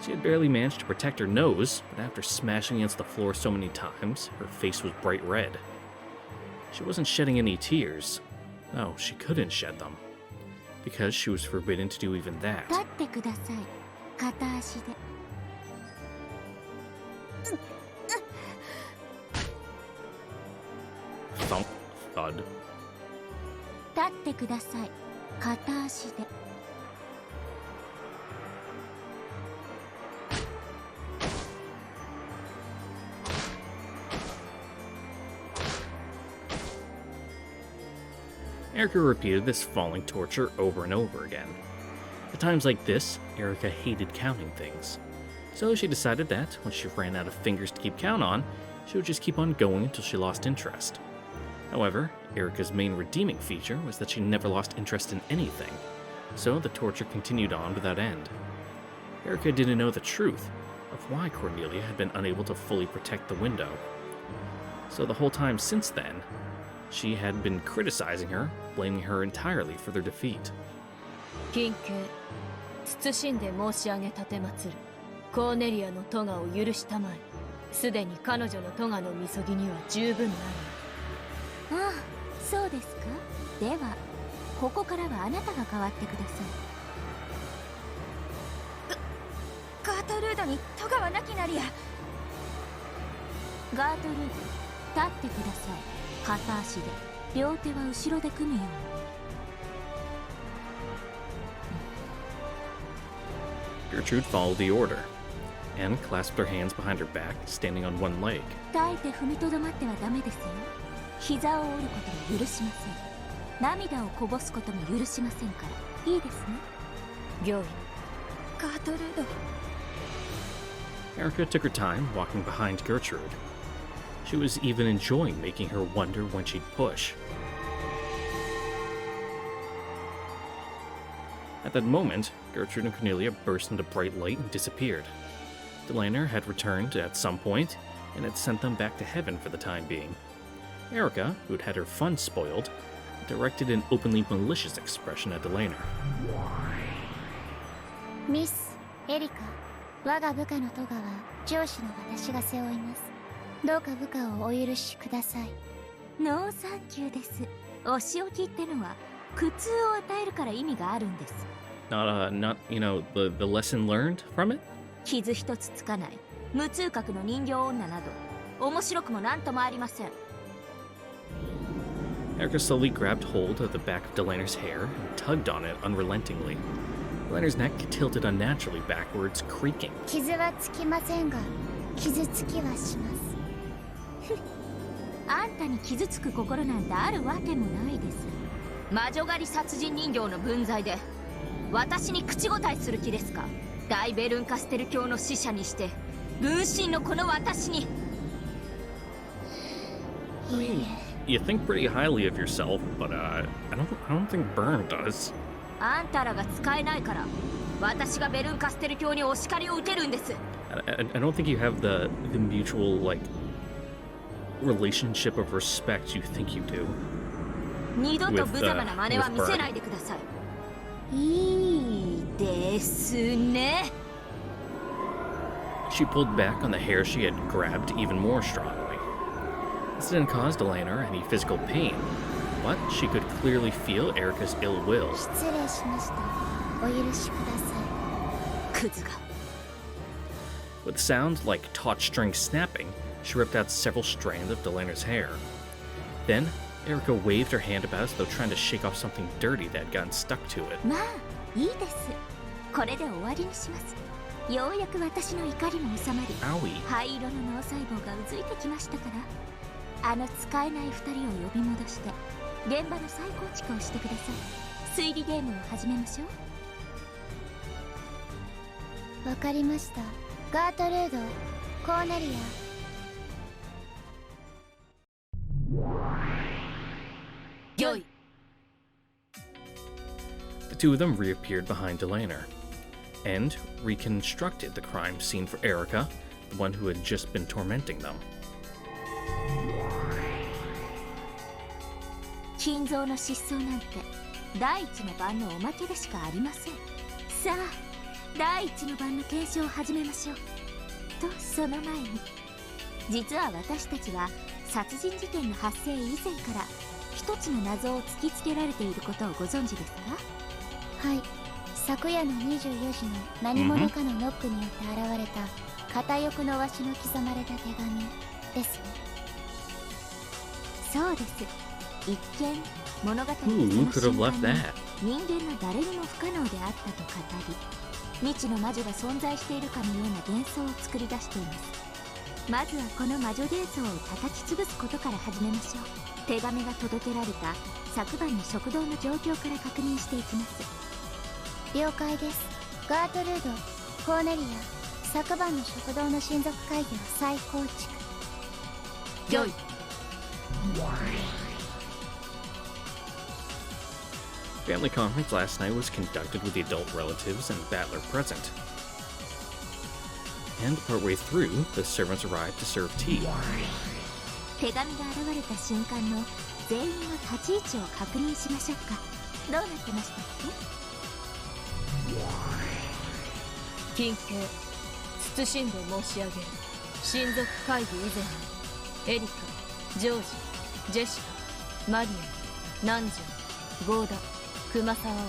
She had barely managed to protect her nose, but after smashing against the floor so many times, her face was bright red. She wasn't shedding any tears. No, she couldn't shed them, because she was forbidden to do even that. 立ってください。片足で。 Thump, thud. 立ってください。片足で。 Erica repeated this falling torture over and over again. At times like this, Erica hated counting things. So she decided that, when she ran out of fingers to keep count on, she would just keep on going until she lost interest. However, Erica's main redeeming feature was that she never lost interest in anything, so the torture continued on without end. Erica didn't know the truth of why Cornelia had been unable to fully protect the window. So the whole time since then, she had been criticizing her, blaming her entirely for their defeat. 近景謹んで申し上げ立てまつるコーネリアの咎を許したまえすでに彼女の咎のみそぎには十分なる。ああ、そうですか。では、ここからはあなたが代わってください。ガートルードに咎はなきなりや。ガートルード、立ってください。片足で、両手は後ろで組むように。 Gertrude followed the order, and clasped her hands behind her back, standing on one leg. 耐えて踏みとどまってはダメですよ。膝を折ることも許しません。涙をこぼすことも許しませんから。いいですね。行為ガートルード。 Erica took her time walking behind Gertrude. She was even enjoying making her wonder when she'd push. At that moment, Gertrude and Cornelia burst into bright light and disappeared. Delaner had returned at some point, and had sent them back to heaven for the time being. Erica, who'd had her fun spoiled, directed an openly malicious expression at Delaner. ミス、エリカ、我が部下のトガは上司の私が背負います。どうか部下をお許しください。ノーサンキューです。お仕置きってのは苦痛を与えるから意味があるんです。Not, the lesson learned from it? 傷一つつかない、無痛覚の人形女など、面白くもなんともありません。Erica slowly grabbed hold of the back of Delaner's hair and tugged on it unrelentingly. Delaner's neck tilted unnaturally backwards, creaking. 傷はつきませんが、傷つきはします。あんたに傷つく心なんてあるわけもないです。魔女狩り殺人人形の分際で私に口答えする気ですか。大ベルンカステル教の使者にして分身のこの私に。You think pretty highly of yourself, but I don't think Byrne does. あんたらが使えないから私がベルンカステル教にお叱りを受けるんです。I don't think you have the mutual relationship of respect you think you do. 二度と無様な真似は見せないでください。いいですね。 She pulled back on the hair she had grabbed even more strongly. This didn't cause Delana any physical pain, but she could clearly feel Erica's ill will. 失礼しました。お許しください。クズが。 With sounds like taut strings snapping, she ripped out several strands of Delana's hair. Then, Erica waved her hand about as though trying to shake off something dirty that had gotten stuck to it. まあいいです。これで終わりにします。ようやく私の怒りも収まり、 Owie. 灰色の脳細胞がうずいてきましたから、あの使えない2人を呼び戻して現場の再構築をしてください。推理ゲームを始めましょう。わかりました。ガートルード、コーネリア。よい。 The two of them reappeared behind Delana and reconstructed the crime scene for Erica, the one who had just been tormenting them. 心臓の失踪なんて第一の晩のおまけでしかありません。さあ第一の晩の検証を始めましょう。とその前に、実は私たちは殺人事件の発生以前から一つの謎を突きつけられていることをご存知ですか？はい。昨夜の24時の何者かのノックによって現れた片翼のわしの刻まれた手紙ですね。そうです。一見物語のそ Who の could have 瞬 left 間に that? 人間の誰にも不可能であったと語り、未知の魔女が存在しているかのような幻想を作り出しています。まずはこの魔女幻想を叩き潰すことから始めましょう。手紙が届けられた昨晩の食堂の状況から確認していきます。了解です。ガートルード、コーネリア、昨晩の食堂の親族会議を再構築。よい。 Family conference last night was conducted with the adult relatives and Battler present. And partway through, the servants arrived to serve tea. 手紙が現れた瞬間の全員の立ち位置を確認しましょうか。どうなってましたっけ？近景謹んで申し上げる。親族会議以前にエリカ、ジョージ、ジェシカ、マリア、ナンジャ、ゴーダ、熊沢は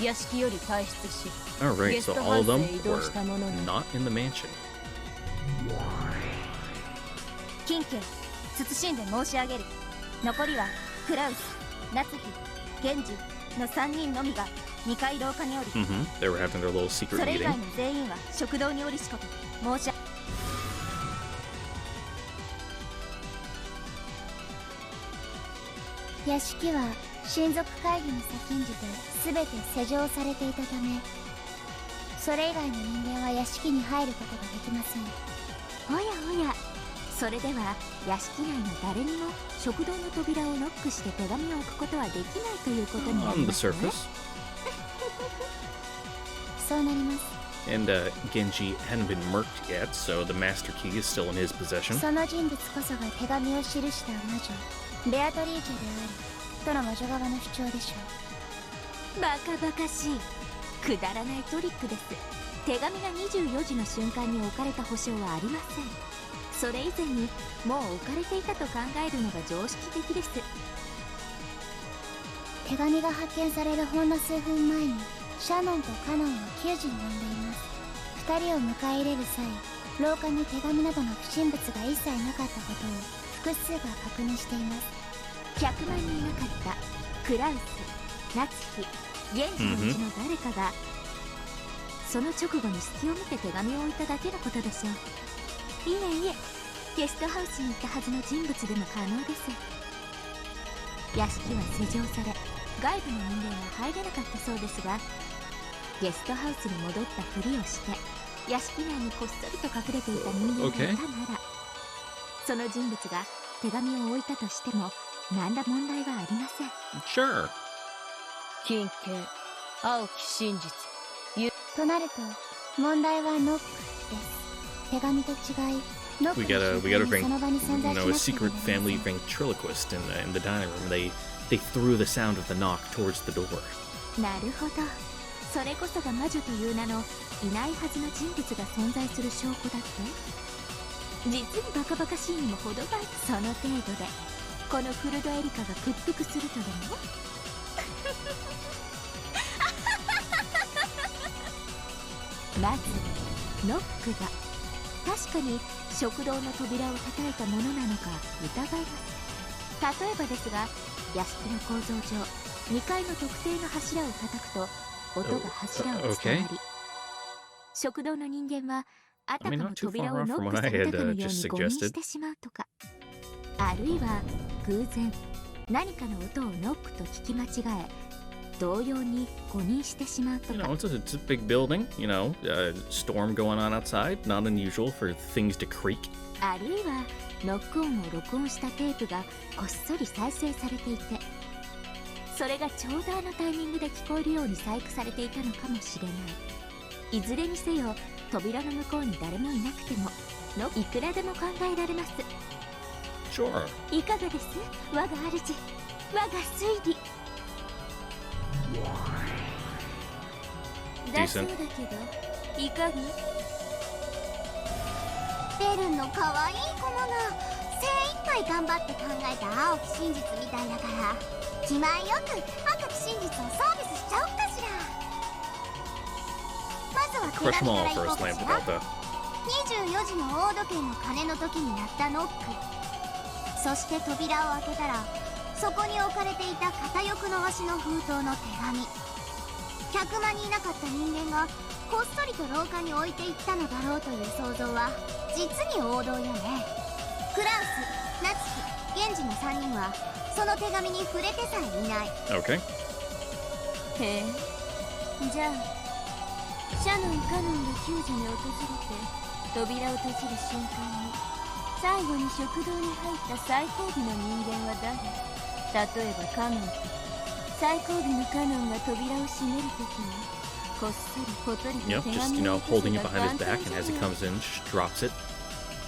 屋敷より退出し、 Alright, ゲス so ト all ハウ of ス them へ移動したもの were の not in the mansion. 近家謹んで申し上げる。残りはクラウス、夏日、ゲンジの3人のみが2階廊下におり、 They were having their little secret それ以 meeting. 外の全員は食堂におりしこと申し屋敷は親族会議に先んじて全て施錠されていたため、それ以外の人間は屋敷に入ることができません。おやおや、それでは屋敷内の誰にも食堂の扉をノックして手紙を置くことはできないということになり On ま the すね。 surface. そうなります。 And Genji hadn't been murked yet, so the master key is still in his possession. その人物こそが手紙を記した魔女ベアトリーチェであるとの魔女側の主張でしょう。バカバカしい、くだらないトリックです。手紙が24時の瞬間に置かれた保証はありません。それ以前にもう置かれていたと考えるのが常識的です。手紙が発見されるほんの数分前にシャノンとカノンは9時に呼んでいます。2人を迎え入れる際、廊下に手紙などの不審物が一切なかったことを複数が確認しています。100万人いなかったクラウス、夏日、ゲンジのうちの誰かが、その直後に隙を見て手紙を置いただけのことでしょう。いえいえ、ゲストハウスに行ったはずの人物でも可能です。屋敷は施錠され、外部の人間は入れなかったそうですが、ゲストハウスに戻ったふりをして屋敷内にこっそりと隠れていた人間がいたなら、その人物が手紙を置いたとしても何ら問題はありません。 Sure. 近景青き真実。となると問題はノックです。手紙と違いノック We の gotta 瞬 we 間 gotta にその場に存 bring 在 you し know な a くては secret なりませ family ん。 ventriloquist in the dining room. They threw the sound of the knock towards the door. なるほど、それこそが魔女という名のいないはずの人物が存在する証拠だって。実にバカバカしいにも程がある。その程度でこのフルドエリカが屈服するとでもまずノックが確かに食堂の扉を叩いたものなのか疑います。例えばですが、屋敷の構造上2階の特定の柱を叩くと音が柱を伝わり、食堂の人間はあたかも扉をノックされたかのように誤認してしまうとか、あるいは偶然何かの音をノックと聞き間違え同様に誤認してしまうとか。 It's a big building, storm going on outside, not unusual for things to creak. あるいはノック音を録音したテープがこっそり再生されていて、それがちょうどあのタイミングで聞こえるように細工されていたのかもしれない。いずれにせよ扉の向こうに誰もいなくてもいくらでも考えられます。 Sure. いかがです、我が主、我が推理。だそうだけどいかが。ベルンの可愛い子もが精一杯頑張って考えた青き真実みたいだから、気前よく赤き真実をサービスしちゃおうかしら。まずは手 Crush 紙 them か all らいこ for う a か slam しら。 about the. 24時の大時計の鐘の時に鳴ったノック、そして扉を開けたらそこに置かれていた片翼の端の封筒の手紙。客間にいなかった人間がこっそりと廊下に置いていったのだろうという想像は実に王道よね。クラウス、ナツキ、ゲンジの3人はその手紙に触れてさえいない。 Okay. へえ、じゃあシャノン・カノンが救助に訪れて扉を閉じる瞬間に最後に食堂に入った最後尾の人間は誰？例えばカノンと最後尾のカノンが扉を閉めるときにこっそりポトリと Yep, 手 just 紙を holding 落 it とせば behind his 簡単 back, じ and ゃ as he ない。 comes in, just drops it.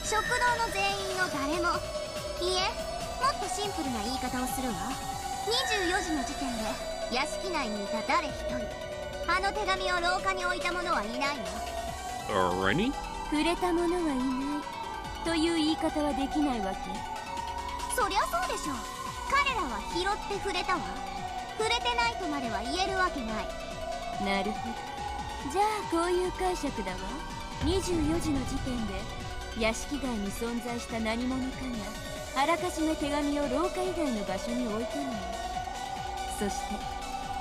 食堂の全員の誰も、いえ、もっとシンプルな言い方をするわ。24時の時点で屋敷内にいた誰一人あの手紙を廊下に置いた者はいないわ。 Alrighty. 触れた者はいないという言い方はできないわけ？そりゃそうでしょう。彼らは拾って触れたわ。触れてないとまでは言えるわけない。なるほど。じゃあこういう解釈だわ。24時の時点で屋敷外に存在した何者かがあらかじめ手紙を廊下以外の場所に置いたのよ。そして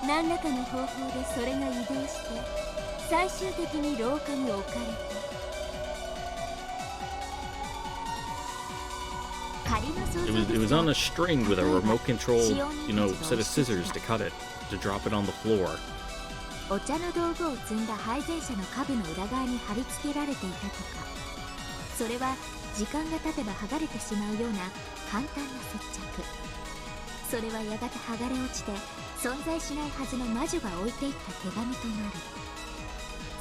何らかの方法でそれが移動して最終的に廊下に置かれた。It was on a string with a remote control, set of scissors to cut it, to drop it on the floor. お茶の道具を積んだ配膳車の下部の裏側に貼り付けられていたとか、それは時間が経てば剥がれてしまうような簡単な接着。それはやがて剥がれ落ちて存在しないはずの魔女が置いていった手紙となる。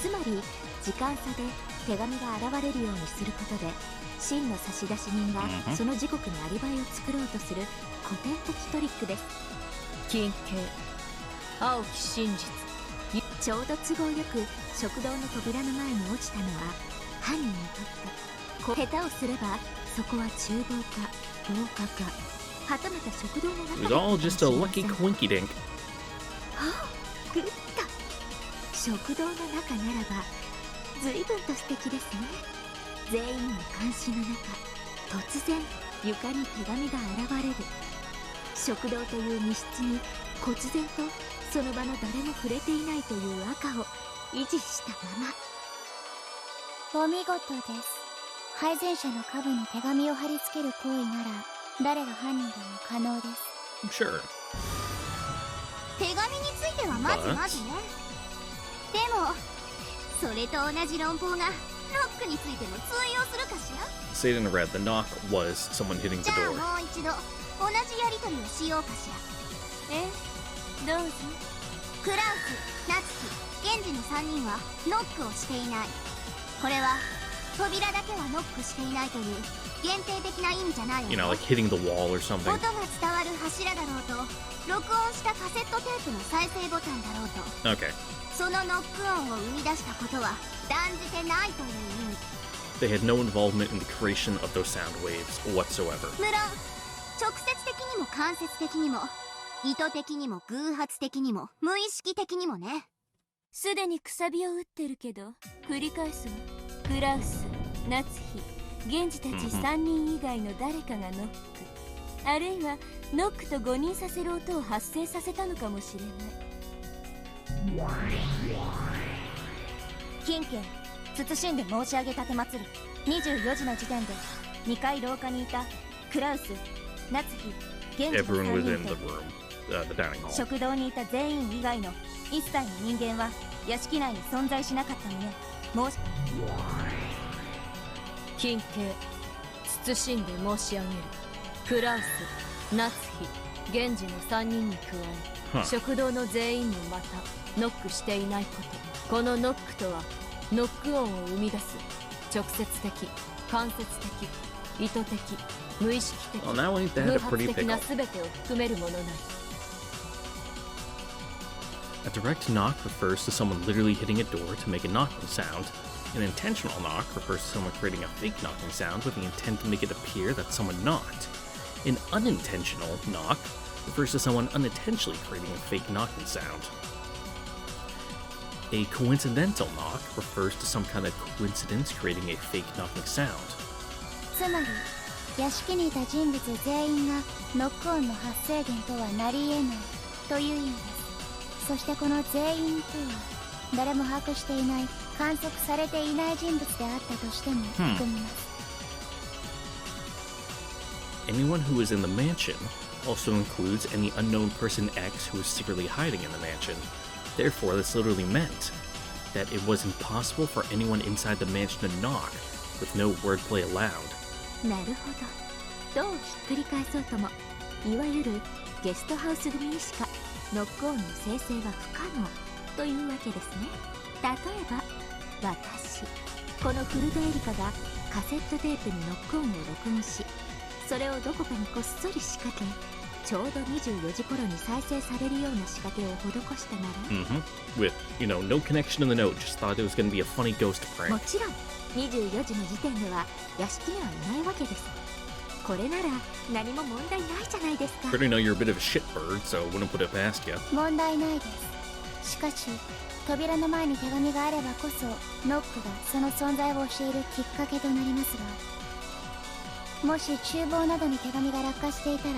つまり時間差で手紙が現れるようにすることで真の差出人がその時刻にアリバイを作ろうとする古典的トリックです。金系青き真実。ちょうど都合よく食堂の扉の前に落ちたのは犯人にとって下手をすればそこは厨房か廊下かはたまた食堂の中 It was all just a lucky coinky dink. はあ、狂った食堂の中ならば随分と素敵ですね。全員の監視の中突然床に手紙が現れる。食堂という密室に忽然とその場の誰も触れていないという赤を維持したまま。お見事です。配膳車の下部に手紙を貼り付ける行為なら誰が犯人でも可能です。 Sure. 手紙についてはまずまずね。でもそれと同じ論法がノックについても通用するかしら。 Say it in red. The knock was someone hitting じ the ゃあ door. もう一度同じやり取りをしようかしら。どうぞ。クラウス、ナツキ、ゲンジの3人はノックをしていない。これは扉だけはノックしていないという限定的な意味じゃないわね。Like hitting the wall or 音 something. が伝わる柱だろうと録音したカセットテープの再生ボタンだろうと Okay. そのノック音を生み出したことは断じてないという意味。They had no involvement in the creation of those sound waves whatsoever. 無論直接的にも間接的にも意図的にも偶発的にも無意識的にもね。すでにくさびを打ってるけど繰り返すわ。クラウス、夏日、源氏たち3人以外の誰かがノック、あるいはノックと誤認させる音を発生させたのかもしれない。近家謹んで申し上げ立てまつる。24時の時点で2階廊下にいたクラウス、夏日、源氏の Everyone was 3 in 人 the と room, the dining hall. 食堂にいた全員以外の一切の人間は屋敷内に存在しなかった旨申し。近景謹んで申し上げる。クラウス、夏日、源氏の3人に加え、 Huh. 食堂の全員もまたノックしていないこと。このノックとはノック音を生み出す直接的、間接的、意図的、無意識的、 Well, now ain't that 偶 a 発 pretty 的な pickle? 全てを含めるものなり。 A direct knock refers to someone literally hitting a door to make a knocking sound. An intentional knock refers to someone creating a fake knocking sound with the intent to make it appear that someone knocked. An unintentional knock refers to someone unintentionally creating a fake knocking sound. A coincidental knock refers to some kind of coincidence creating a fake knocking sound. つまり屋敷にいた人物全員がノック音の発生源とはなり得ないという意味です。そしてこの全員とは誰も把握していない観測されていない人物であったとしても含みます。 Anyone who is in the mansion also includes any unknown person X who is secretly hiding in the mansion. Therefore, this literally meant that it was impossible for anyone inside the mansion to knock, with no wordplay allowed. なるほど。どうひっくり返そうとも、いわゆるゲストハウス組にしかノック音の生成は不可能というわけですね。例えば私、このフルデエリカがカセットテープにノック音を録音し、それをどこかにこっそり仕掛け、ちょうど24時頃に再生されるような仕掛けを施したなら、With, no connection to the note, just thought it was going to be a funny ghost も prank. ちろん24時の時点では屋敷にはいないわけです。これなら何も問題ないじゃないですか。 Already know you're a bit of a shitbird, so wouldn't put it past you. 問題ないです。しかし扉の前に手紙があればこそノックがその存在を教えるきっかけとなりますが、もし厨房などに手紙が落下していたら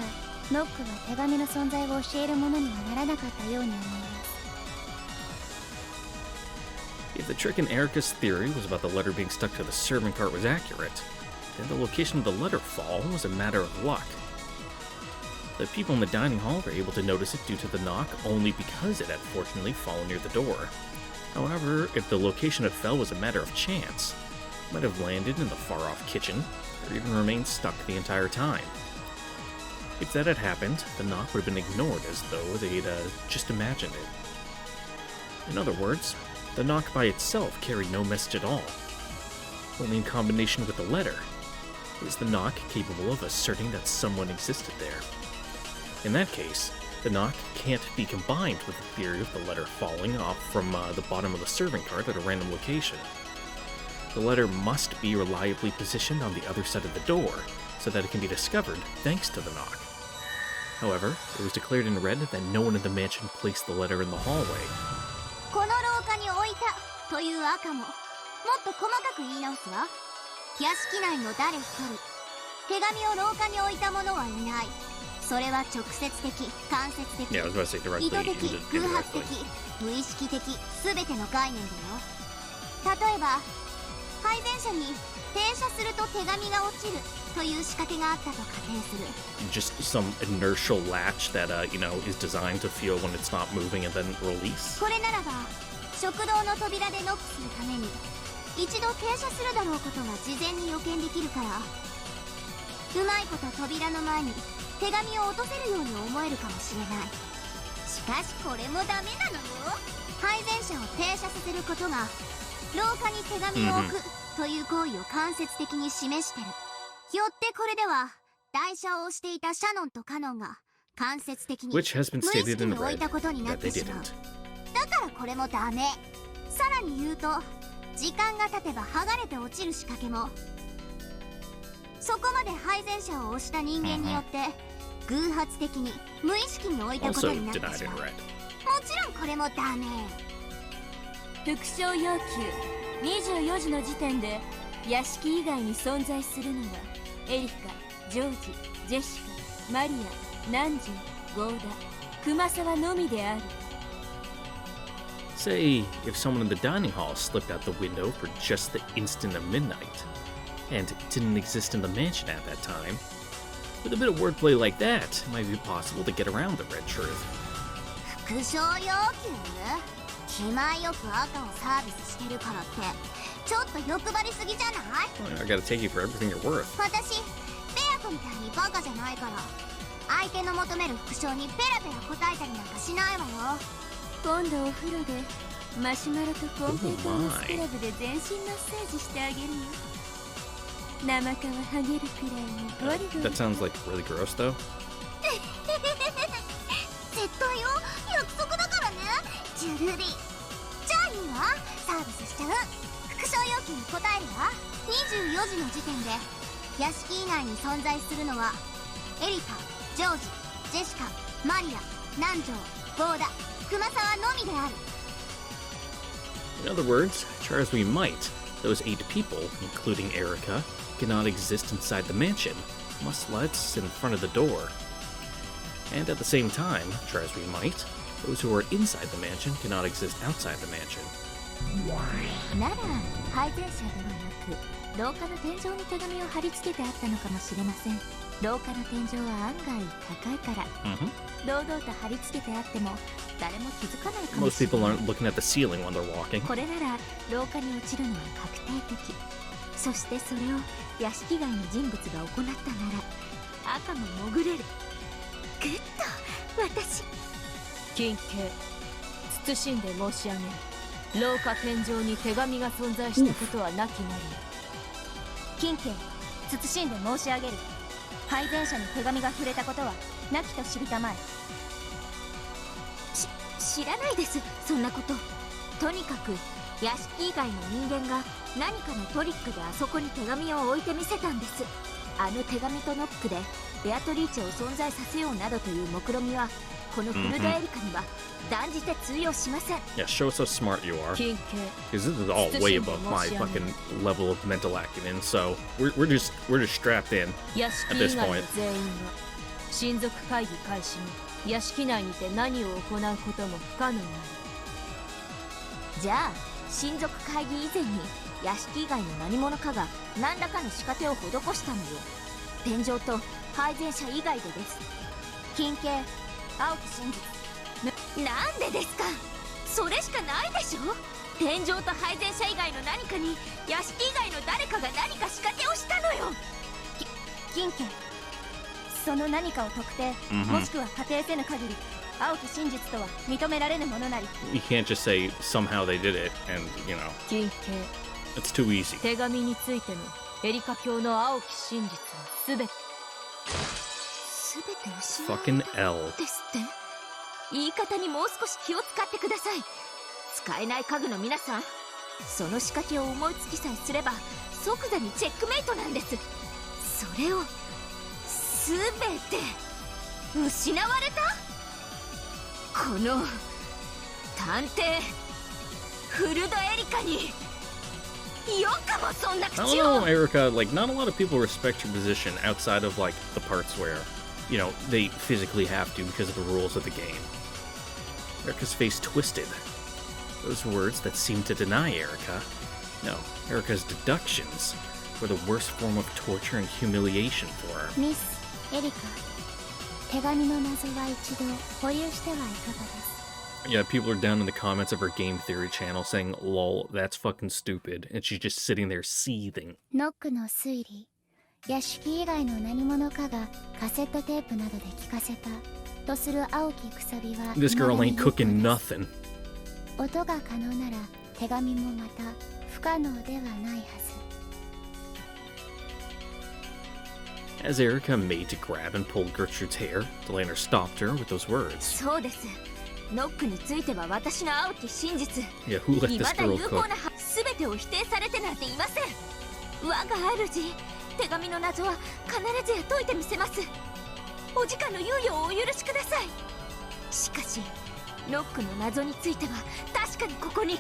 ノックが手紙の存在を教えるものにはならなかったように思います。 If the trick in Erica's theory was about the letter being stuck to the servant cart was accurate, then the location of the letter fall was a matter of luck. The people in the dining hall were able to notice it due to the knock only because it had fortunately fallen near the door. However, if the location it fell was a matter of chance, it might have landed in the far-off kitchen, or even remained stuck the entire time. If that had happened, the knock would have been ignored as though they'd just imagined it. In other words, the knock by itself carried no message at all. Only in combination with the letter is the knock capable of asserting that someone existed there. In that case, the knock can't be combined with the theory of the letter falling off from the bottom of the serving cart at a random location. The letter must be reliably positioned on the other side of the door so that it can be discovered thanks to the knock. However, it was declared in red that no one in the mansion placed the letter in the hallway. この廊下に置いたという赤ももっと細かく言い直すわ。屋敷内の誰一人手紙を廊下に置いた者はいない。それは直接的、間接的、 Yeah, I was about to say 意 directly, 図的、偶発的、 indirectly. 無意識的、全ての概念だよ。例えば配電車に停車すると手紙が落ちるという仕掛けがあったと仮定する。 Just some inertial latch that, is designed to feel when it's not moving and then release. これならば食堂の扉でノックするために一度停車するだろうことが事前に予見できるから、うまいこと扉の前に手紙を落とせるように思えるかもしれない。しかしこれもダメなのよ。配電車を停車させることが廊下に手紙を置くという行為を間接的に示してる。よってこれでは台車を押していたシャノンとカノンが間接的に無意 Which has been 識 stated に in 置い red たことになっ that て they しまう。 didn't. だからこれもダメ。さらに言うと時間が経てば剥がれて落ちる仕掛けも、そこまで配膳車を押した人間によって偶発的に無意識に置いたこと Also になって denied し in まう。も red. ちろんこれもダメ。副賞要求24時の時点で屋敷以外に存在するのはエリカ、ジョージ、ジェシカ、マリア、ナンジュ、ゴーダ、熊沢のみである。 Say, if someone in the dining hall slipped out the window for just the instant of midnight, and didn't exist in the mansion at that time, with a bit of wordplay like that, it might be possible to get around the red truth. 副賞要求？気前よく赤をサービスしてるからってちょっと欲張りすぎじゃない？ Well, I gotta take you for everything you're worth. 私ペア子みたいにバカじゃないから相手の求める副賞にペラペラ答えたりなんかしないわよ。今度お風呂でマシュマロとコンペイトのスクラブで全身マッサージしてあげるよ。生皮剥げるくらいにゴリゴリ。 That sounds like really gross, though. 絶対よ、約束だからね、ジュルリ。じゃあいいわ、サービスしちゃう。副賞要求に答えるわ。24時の時点で屋敷以外に存在するのはエリカ、ジョージ、ジェシカ、マリア、南條、ゴーダ、熊沢のみである。 In other words, try as we might, those 8 people, including Erica, cannot exist inside the mansion, much less in front of the door. And at the same time, try as we might, those who are inside the mansion cannot exist outside the mansion. なら配膳車ではなく廊下の天井に手紙を貼り付けてあったのかもしれません。廊下の天井は案外高いから、堂々と貼り付けてあっても誰も気づかないかも Most しれ people ない。 aren't looking at the ceiling when they're walking. これなら廊下に落ちるのは確定的。そしてそれを屋敷外の人物が行ったなら赤も潜れる。グッと私。金慶謹んで申し上げる。廊下天井に手紙が存在したことはなきなり。金慶謹んで申し上げる。配膳車に手紙が触れたことはなきと知りたまえ。知らないです、そんなこと。とにかく屋敷以外の人間が何かのトリックであそこに手紙を置いてみせたんです。あの手紙とノックでベアトリーチェを存在させようなどという目論みはこのフルダエリカには断じて通用しません。 Yeah, show us how smart you are. 金慶 Because this is all way above my fucking level of mental acumen, so we're just strapped in 屋敷 at 以 this 外の point. 全員は親族会議開始後屋敷内にて何を行うことも不可能になる。じゃあ親族会議以前に屋敷以外の何者かが何らかの仕掛けを施したのよ。天井と配膳車以外でです。金慶青木真実。なんでですか。それしかないでしょ。天井と配膳車以外の何かに屋敷以外の誰かが何か仕掛けをしたのよ。金慶その何かを特定、もしくは仮定せぬ限り青木真実とは認められぬものなり。 You can't just say somehow they did it, and, you know, 金慶 it's too easy. 手紙についてのエリカ教の青き真実はすべて全て失われ Fucking た L. ですって。言い方にもう少し気を使ってください。使えない家具の皆さん、その仕掛けを思いつきさえすれば即座にチェックメイトなんです。それを全て失われた。この探偵フルドエリカによくもそんな I don't 口を。 know, Erica, like, not a lot of people respect your position outside of, like, the parts where, you know, they physically have to because of the rules of the game. Erica's face twisted. Those words that seemed to deny Erica. No, Erica's deductions were the worst form of torture and humiliation for her. ミスエリカ、手紙の謎は一度保有してはいかがです。 Yeah, people are down in the comments of her game theory channel saying, lol, that's fucking stupid, and she's just sitting there seething. ノックの推理、屋敷以外の何者かがカセットテープなどで聞かせたとする青きくさびは This girl 未だに ain't 有効 cooking です。 nothing. 音が可能なら手紙もまた不可能ではないはず。 As Erica made to grab and pull Gertrude's hair, Delaner stopped her with those words. そうです。ノックについては私の青き真実。 Yeah, who let 未 this だ girl 有効 cook? な全てを否定されてなんていません。我が主、手紙の謎は必ずや解いてみせます。お時間の猶予をお許しください。しかしノックの謎については確かにここに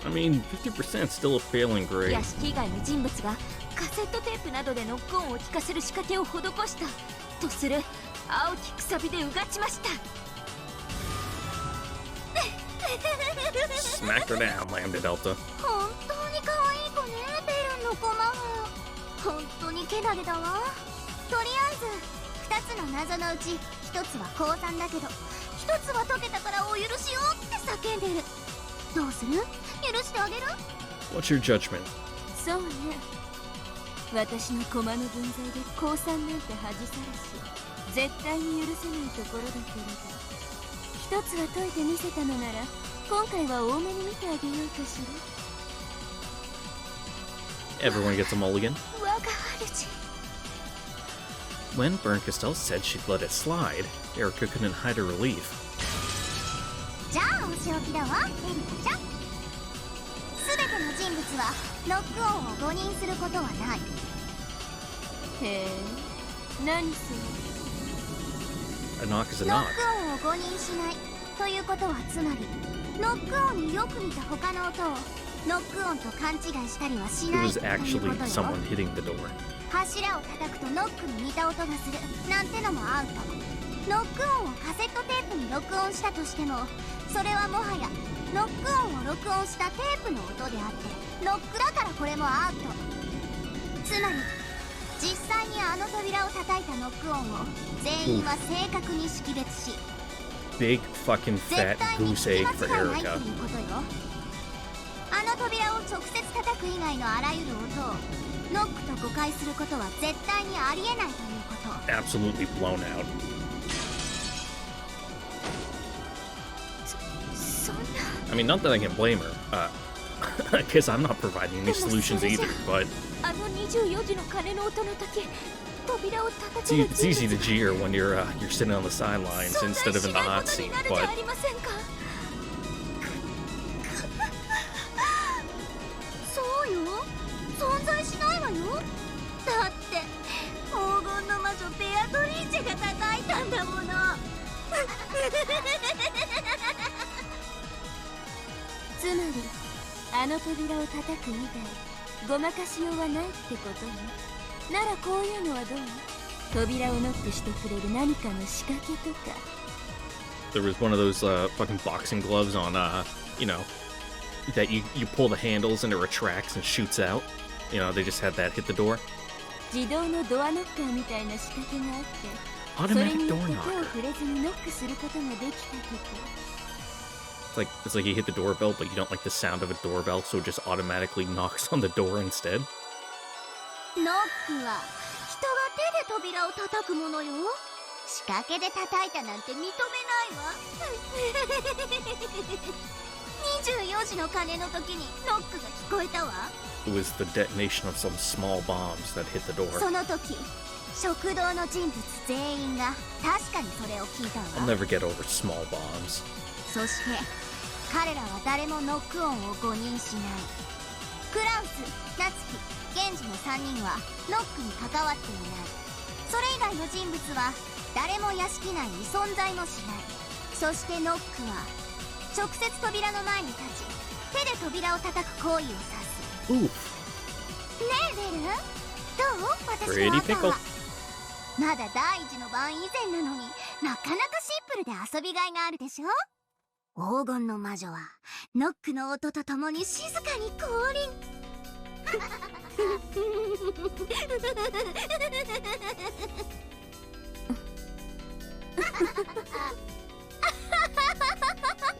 I mean, 50% still a failing grade. 屋敷以外の人物がカセットテープなどでノック音を聞かせる仕掛けを施したとする青きくさびでうがちました。Smacked her down, Lambda Delta. 本当に可愛い子ね、ベルンのコマも。本当にけなげだわ。とりあえず2つの謎のうち1つは高3だけど、1つは解けたからお許しをって叫んでる。どうする？許してあげる？ What's your judgment? そうね、私の駒の分際で降参なんて恥さらし絶対に許せないところだけれど、一つは解いてみせたのなら今回は多めに見てあげようかしら。 Everyone gets a mulligan. 我が主。 When Bernkastel said she'd let it slide, Erica couldn't hide her relief. じゃあお仕置きだわ、エリカちゃん。全ての人物はノック音を誤認することはない。へえ、何それ。 A knock is a ノ knock. ック音を誤認しないということは、つまりノック音によく似た他の音をノック音と勘違いしたりはし It ない was という actually ことよ。 someone hitting the door. 柱を叩くとノックに似た音がするなんてのもアウト。ノック音をカセットテープに録音したとしても、それはもはやノック音を録音したテープの音であってノックだからこれもアウト。つまり実際にあの扉を叩いたノック音を全員は正確に識別し、 Big fucking 絶 fat 対に goose 聞き egg 間 for 違いないと Erica. いうことよ。あの扉を直接叩く以外のあらゆる音をノックと誤解することは絶対にありえないということ。 Absolutely blown out. そんな。 I mean, not that I can blame her, because I'm not providing any solutions either, but あの24時の鐘の音の時、扉を叩 it's, ける it's easy to jeer when you're sitting on the sidelines 存 instead 在 of し in the ないこ hot とに seat, なるじゃ but ありませんか。そうよ、存在しないわよ。だって黄金の魔女ベアトリーチェが叩いたんだもの。つまりあの扉を叩く以外ごまかしようはないってことね。ならこういうのはどう？扉をノックしてくれる何かの仕掛けとか。 there was one of those fucking boxing gloves on, you know, that you pull the handles and it retracts and shoots out. You know, they just had that hit the door. 自動のドアノッカーみたいな仕掛けがあって、それ Automatic によ door って手を knocker. 触れずにノックすることができたとか。 It's like you hit the doorbell, but you don't like the sound of a doorbell, so it just automatically knocks on the door instead. ノックは人が手で扉を叩くものよ。仕掛けで叩いたなんて認めないわ。24時の鐘の時にノックが聞こえたわ。 It was the detonation of some small bombs that hit the door. その時食堂の人物全員が確かにそれを聞いた I'll わ。 never get over small bombs. そして彼らは誰もノック音を誤認しない。クラウス、ナツキ、ゲンジの3人はノックに関わっていない。それ以外の人物は誰も屋敷内に存在もしない。そしてノックは直接扉の前に立ち手で扉を叩く行為を指す。 Oof. ねえベル、どう？私 Pretty の赤 pickle. はまだ第一の晩以前なのになかなかシンプルで遊びがいがあるでしょ。黄金の魔女はノックの音とともに静かに降臨。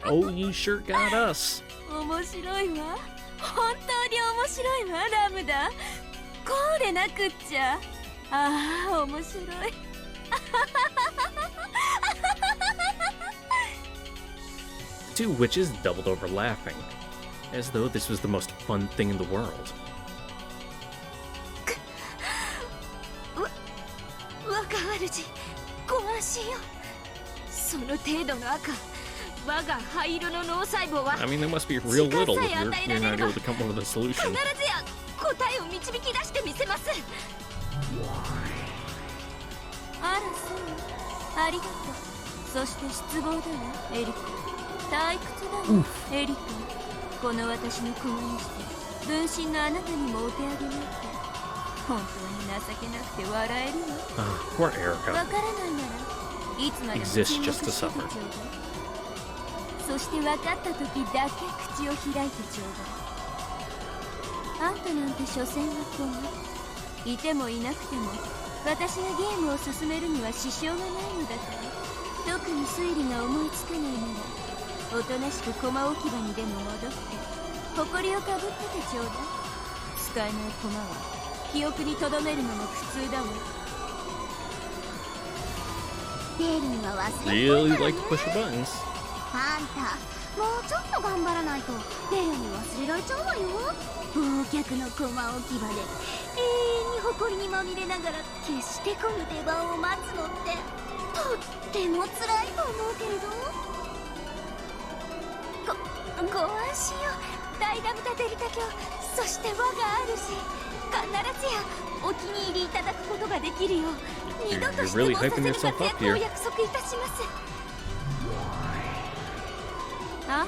Oh, you sure got us. 面白いわ。本当に面白いわ、ラムダ。こうでなくっちゃ。ああ、面白い。Two witches doubled over laughing, as though this was the most fun thing in the world. 若主、ご安心よ。その程度の赤、我が灰色の脳細胞は I mean, they must be real little if you're not able to come up with a 必 solution. ずや答えを導き出してみせます。あらそうありがとう。そして失望だわエリカ。退屈だわエリカ。この私の子にして分身のあなたにもお手上げなんて本当に情けなくて笑えるわ。 Poor わ Erica. からないならいつまでも Exists 沈黙 just to しててちょ suffer. うだい。そして分かった時だけ口を開いてちょうだい。あんたなんて所詮は子がいてもいなくても私がゲームを進めるには支障がないのだから、特に推理が思いつかないならおとなしく駒置き場にでも戻って埃をかぶっててちょうだい。使えない駒は記憶に留めるのも普通だわ。デーリンは忘れっぽ Really いから like ね。 to push the buttons. あんたもうちょっと頑張らないとデーリンに忘れられちゃうわよ。忘却の駒置き場で永遠に埃にまみれながら決して来ぬ出番を待つのってとっても辛いと思うけれど。ご安心をダイダムタデリタ教、そして我が主必ずやお気に入りいただくことができるよう二度としてもさせる活躍を約束いたします。あ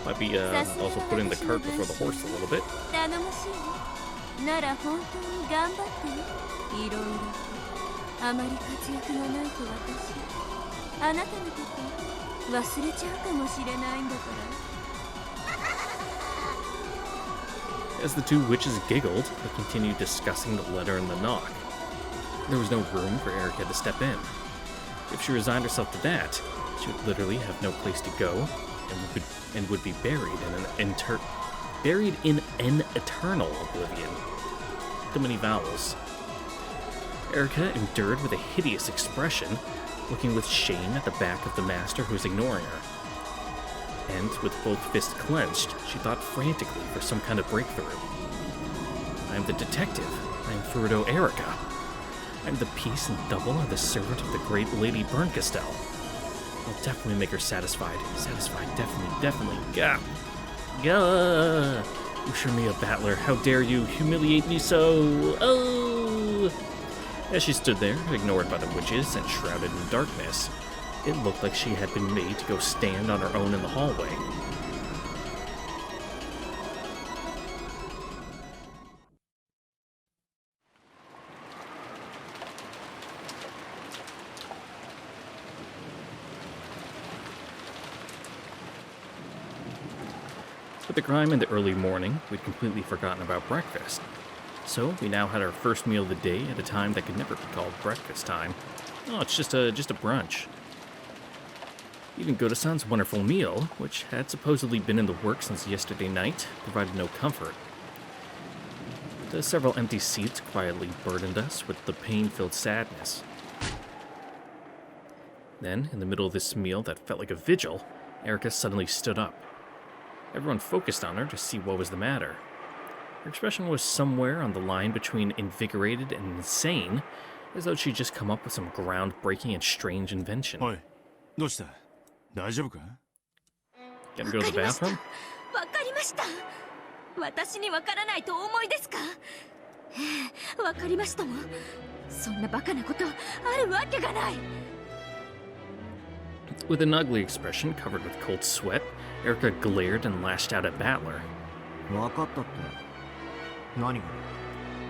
Might be also putting the cart before the horse a little bit. 頼もしいなら本当に頑張ってね。いろいろとあまり活躍がないと私あなたのこと忘れちゃうかもしれないんだから。 As the two witches giggled, they continued discussing the letter and the knock. There was no room for Erica to step in. If she resigned herself to that, she would literally have no place to go and would be buried in an eternal oblivion. Too many vowels. Erica endured with a hideous expression, looking with shame at the back of the master who was ignoring her. And with both fists clenched, she thought frantically for some kind of breakthrough. I am the detective. I am Frudo Erica. I am the piece and double of the servant of the great Lady Berncastel. I'll definitely make her satisfied. Satisfied, definitely. Gah! Gah! Ushirmia Battler, how dare you humiliate me so? Oh! As she stood there, ignored by the witches and shrouded in darkness, it looked like she had been made to go stand on her own in the hallway. With the crime in the early morning, we'd completely forgotten about breakfast. So we now had our first meal of the day at a time that could never be called breakfast time. Oh, it's just a brunch. Even Goda-san's wonderful meal, which had supposedly been in the works since yesterday night, provided no comfort. The several empty seats quietly burdened us with the pain-filled sadness. Then, in the middle of this meal that felt like a vigil, Erica suddenly stood up. Everyone focused on her to see what was the matter. Her expression was somewhere on the line between invigorated and insane, as though she'd just come up with some groundbreaking and strange invention. おい、どうした？大丈夫か？ Gonna go to the bathroom? わかりました。私にわからないとお思いですか？わかりましたわ。そんなバカなことあるわけがない。 With an ugly expression covered with cold sweat, Erica glared and lashed out at Battler. 分かったって何が？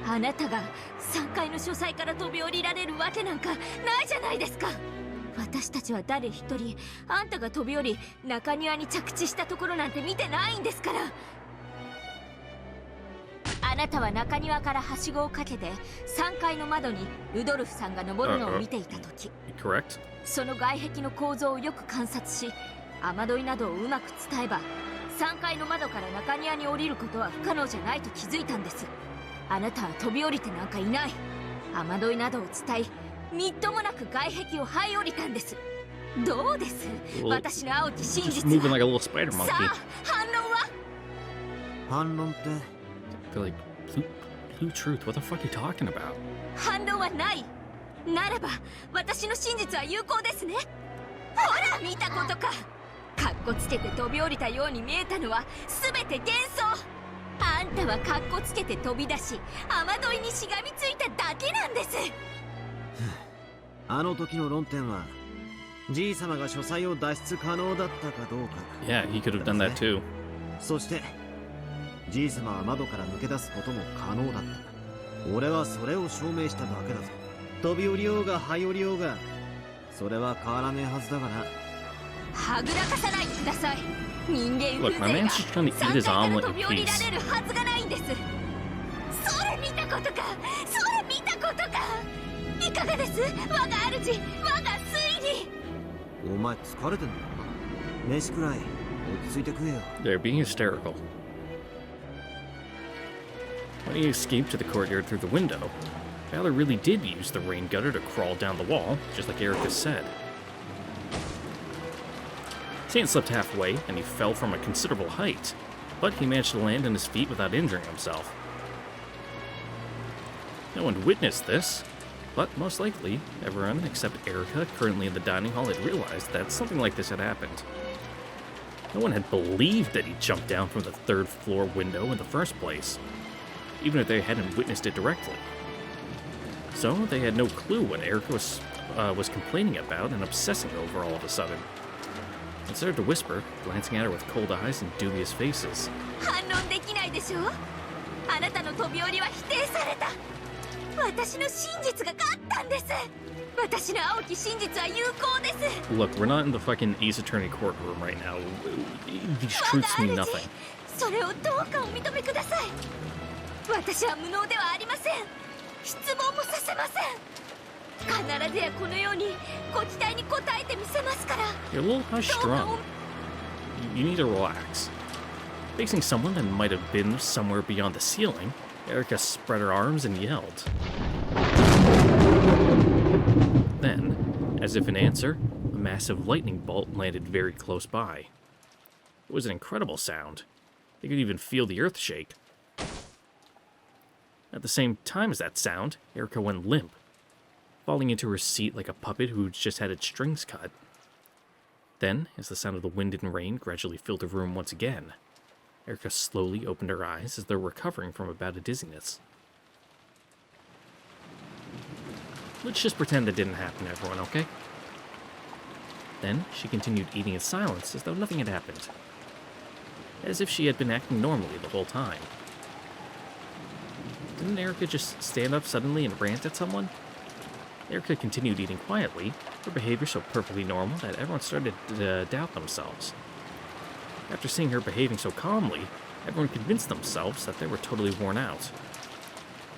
あなたが3階の書斎から飛び降りられるわけなんかないじゃないですか。私たちは誰一人あんたが飛び降り中庭に着地したところなんて見てないんですから。あなたは中庭からはしごをかけて3階の窓にルドルフさんが登るのを見ていた時、Correct? その外壁の構造をよく観察し雨どいなどをうまく伝えば3階の窓から中庭に降りることは不可能じゃないと気づいたんです。あなたは飛び降りてなんかいない。雨どいなどを伝えみっともなく外壁を這い降りたんです。どうです、私の青き真 Just 実 moving は。 like a little spider さ monkey. あ反論は？反論って I feel like blue truth. What the fuck are you talking about? 反論はない。ならば私の真実は有効ですね。ほら見たことか。かっこつけて飛び降りたように見えたのは全て幻想。あんたはかっこつけて飛び出し雨どいにしがみついただけなんです。あの時の論点はじい様が書斎を脱出可能だったかどうか。 Yeah, he could have done that too. そしてじい様は窓から抜け出すことも可能だった。俺はそれを証明しただけだぞ。飛び降りようが這い降りようがそれは変わらねえはずだがな。はぐらかさないでください。人間 Look, 風 my 情が man's just trying to eat his 3階から omelet 飛 in び降りら peace. れるはずがないんです。それ見たことか、それ見たことか。いかがです、我が主、我が推理。お前疲れてんのかな。飯くらい落ち着いて食えよ。 They're being hysterical. When he escaped to the courtyard through the window, Valor really did use the rain gutter to crawl down the wall, just like Erica said. Saint slipped halfway, and he fell from a considerable height, but he managed to land on his feet without injuring himself. No one witnessed this, but most likely, everyone except Erica, currently in the dining hall, had realized that something like this had happened. No one had believed that he jumped down from the third floor window in the first place, even if they hadn't witnessed it directly. So they had no clue what Erica was complaining about and obsessing over all of a sudden. It started to whisper, glancing at her with cold eyes and dubious faces. 反論できないでしょ。あなたの飛び降りは否定された。私の真実が勝ったんです。私の青き真実は有効です。 Look, we're not in the fucking Ace Attorney courtroom right now. These truths mean nothing. それをどうかお認めください。私は無能ではありません。質問もさせません。必ずやこのようにご期待に応えてみせますから。 You're a little high strung. You need to relax. Facing someone that might have been somewhere beyond the ceiling, Erica spread her arms and yelled. Then, as if in answer, a massive lightning bolt landed very close by. It was an incredible sound. They could even feel the earth shake. At the same time as that sound, Erica went limp, falling into her seat like a puppet who'd just had its strings cut. Then, as the sound of the wind and rain gradually filled the room once again, Erica slowly opened her eyes as though recovering from a bout of dizziness. Let's just pretend that didn't happen, everyone, okay? Then, she continued eating in silence as though nothing had happened, as if she had been acting normally the whole time. Didn't Erica just stand up suddenly and rant at someone? Erica continued eating quietly, her behavior so perfectly normal that everyone started to doubt themselves. After seeing her behaving so calmly, everyone convinced themselves that they were totally worn out,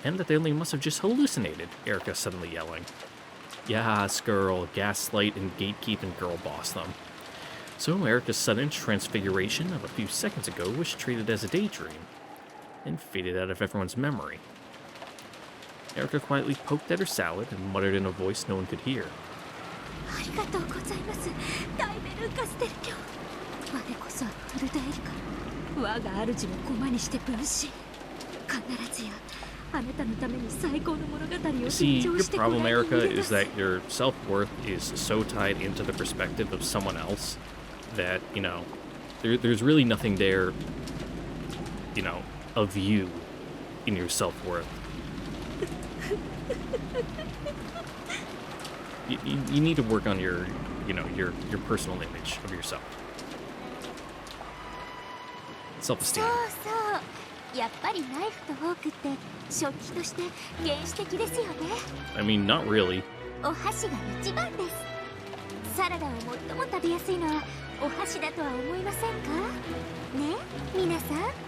and that they only must have just hallucinated, Erica suddenly yelling. Yas, girl, gaslight and gatekeep and girl boss them. So Erica's sudden transfiguration of a few seconds ago was treated as a daydream, and faded out of everyone's memory. Erica quietly poked at her salad and muttered in a voice no one could hear. ありがとうございます。大ベルカステル卿。我こそはフルダエリカ。我が主を駒にして分身。必ずやあなたのために最高の物語を See, 成 your 長してこら problem, れる Erica, ので is す。 that your self-worth is so tied into the perspective of someone else that, you know, there's really nothing there, you know, of you in your self-worth. You need to work on your, you know, your personal image of yourself. そう Self-esteem. そう、やっぱりナイフとフォークって食器として原始的ですよね。 I mean, not really. お箸が一番です。サラダを最も食べやすいのはお箸だとは思いませんかね、皆さん。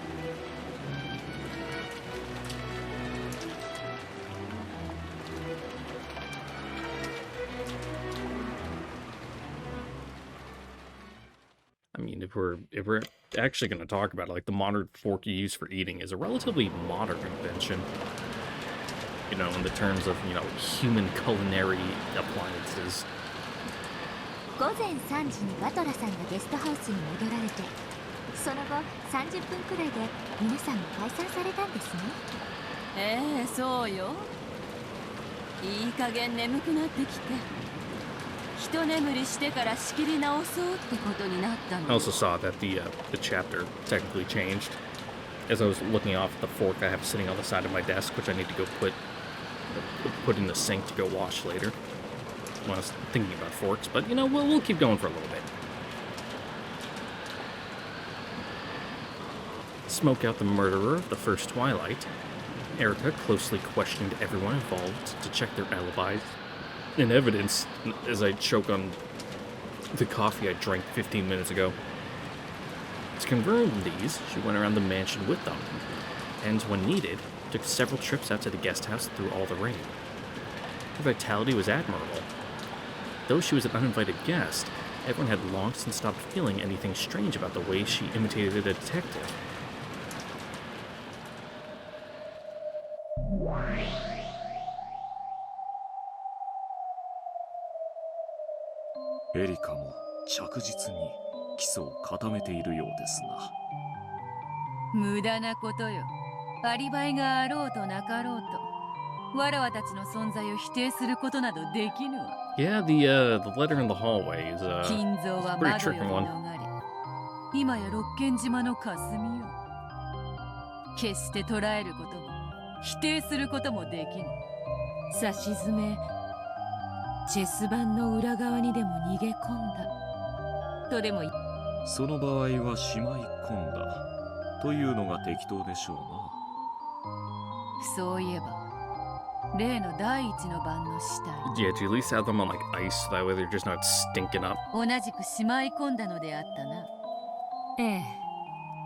I mean, if we're actually going to talk about it, like the modern fork you use for eating is a relatively modern invention. You know, in the terms of, you know, human culinary appliances. 午前3時にバトラさんがゲストハウスに戻られて、その後30分くらいで皆さんも解散されたんですね。ええ、そうよ。いい加減眠くなってきて一眠りしてから仕切り直そうってことになったの。 I also saw that the chapter technically changed as I was looking off at the fork I have sitting on the side of my desk, which I need to go put in the sink to go wash later. When I was thinking about forks, but you know, we'll keep going for a little bit. Smoke out the murderer of the first Twilight. Erica closely questioned everyone involved to check their alibis and evidence as I choke on the coffee I drank 15 minutes ago. To confirm these, she went around the mansion with them, and when needed, took several trips out to the guest house through all the rain. Her vitality was admirable. Though she was an uninvited guest, everyone had long since stopped feeling anything strange about the way she imitated a detective. Erika も着実に基礎を固めているようですな。無駄なことよ。アリバイがあろうとなかろうと、わらわたちの存在を否定することなどできぬわ。Yeah, the letter in the hallway is 金蔵は pretty 窓よ tricky り one. 逃れ、今や六軒島の霞よ。決して捉えることも否定することもできぬ。さしずめチェス盤の裏側にでも逃げ込んだとでも言その場合はしまい込んだというのが適当でしょうそういえば例の第一の晩の死体 Yeah, do you at least have them on like ice so that way they're just not stinking up? 同じくしまい込んだのであったな。ええ、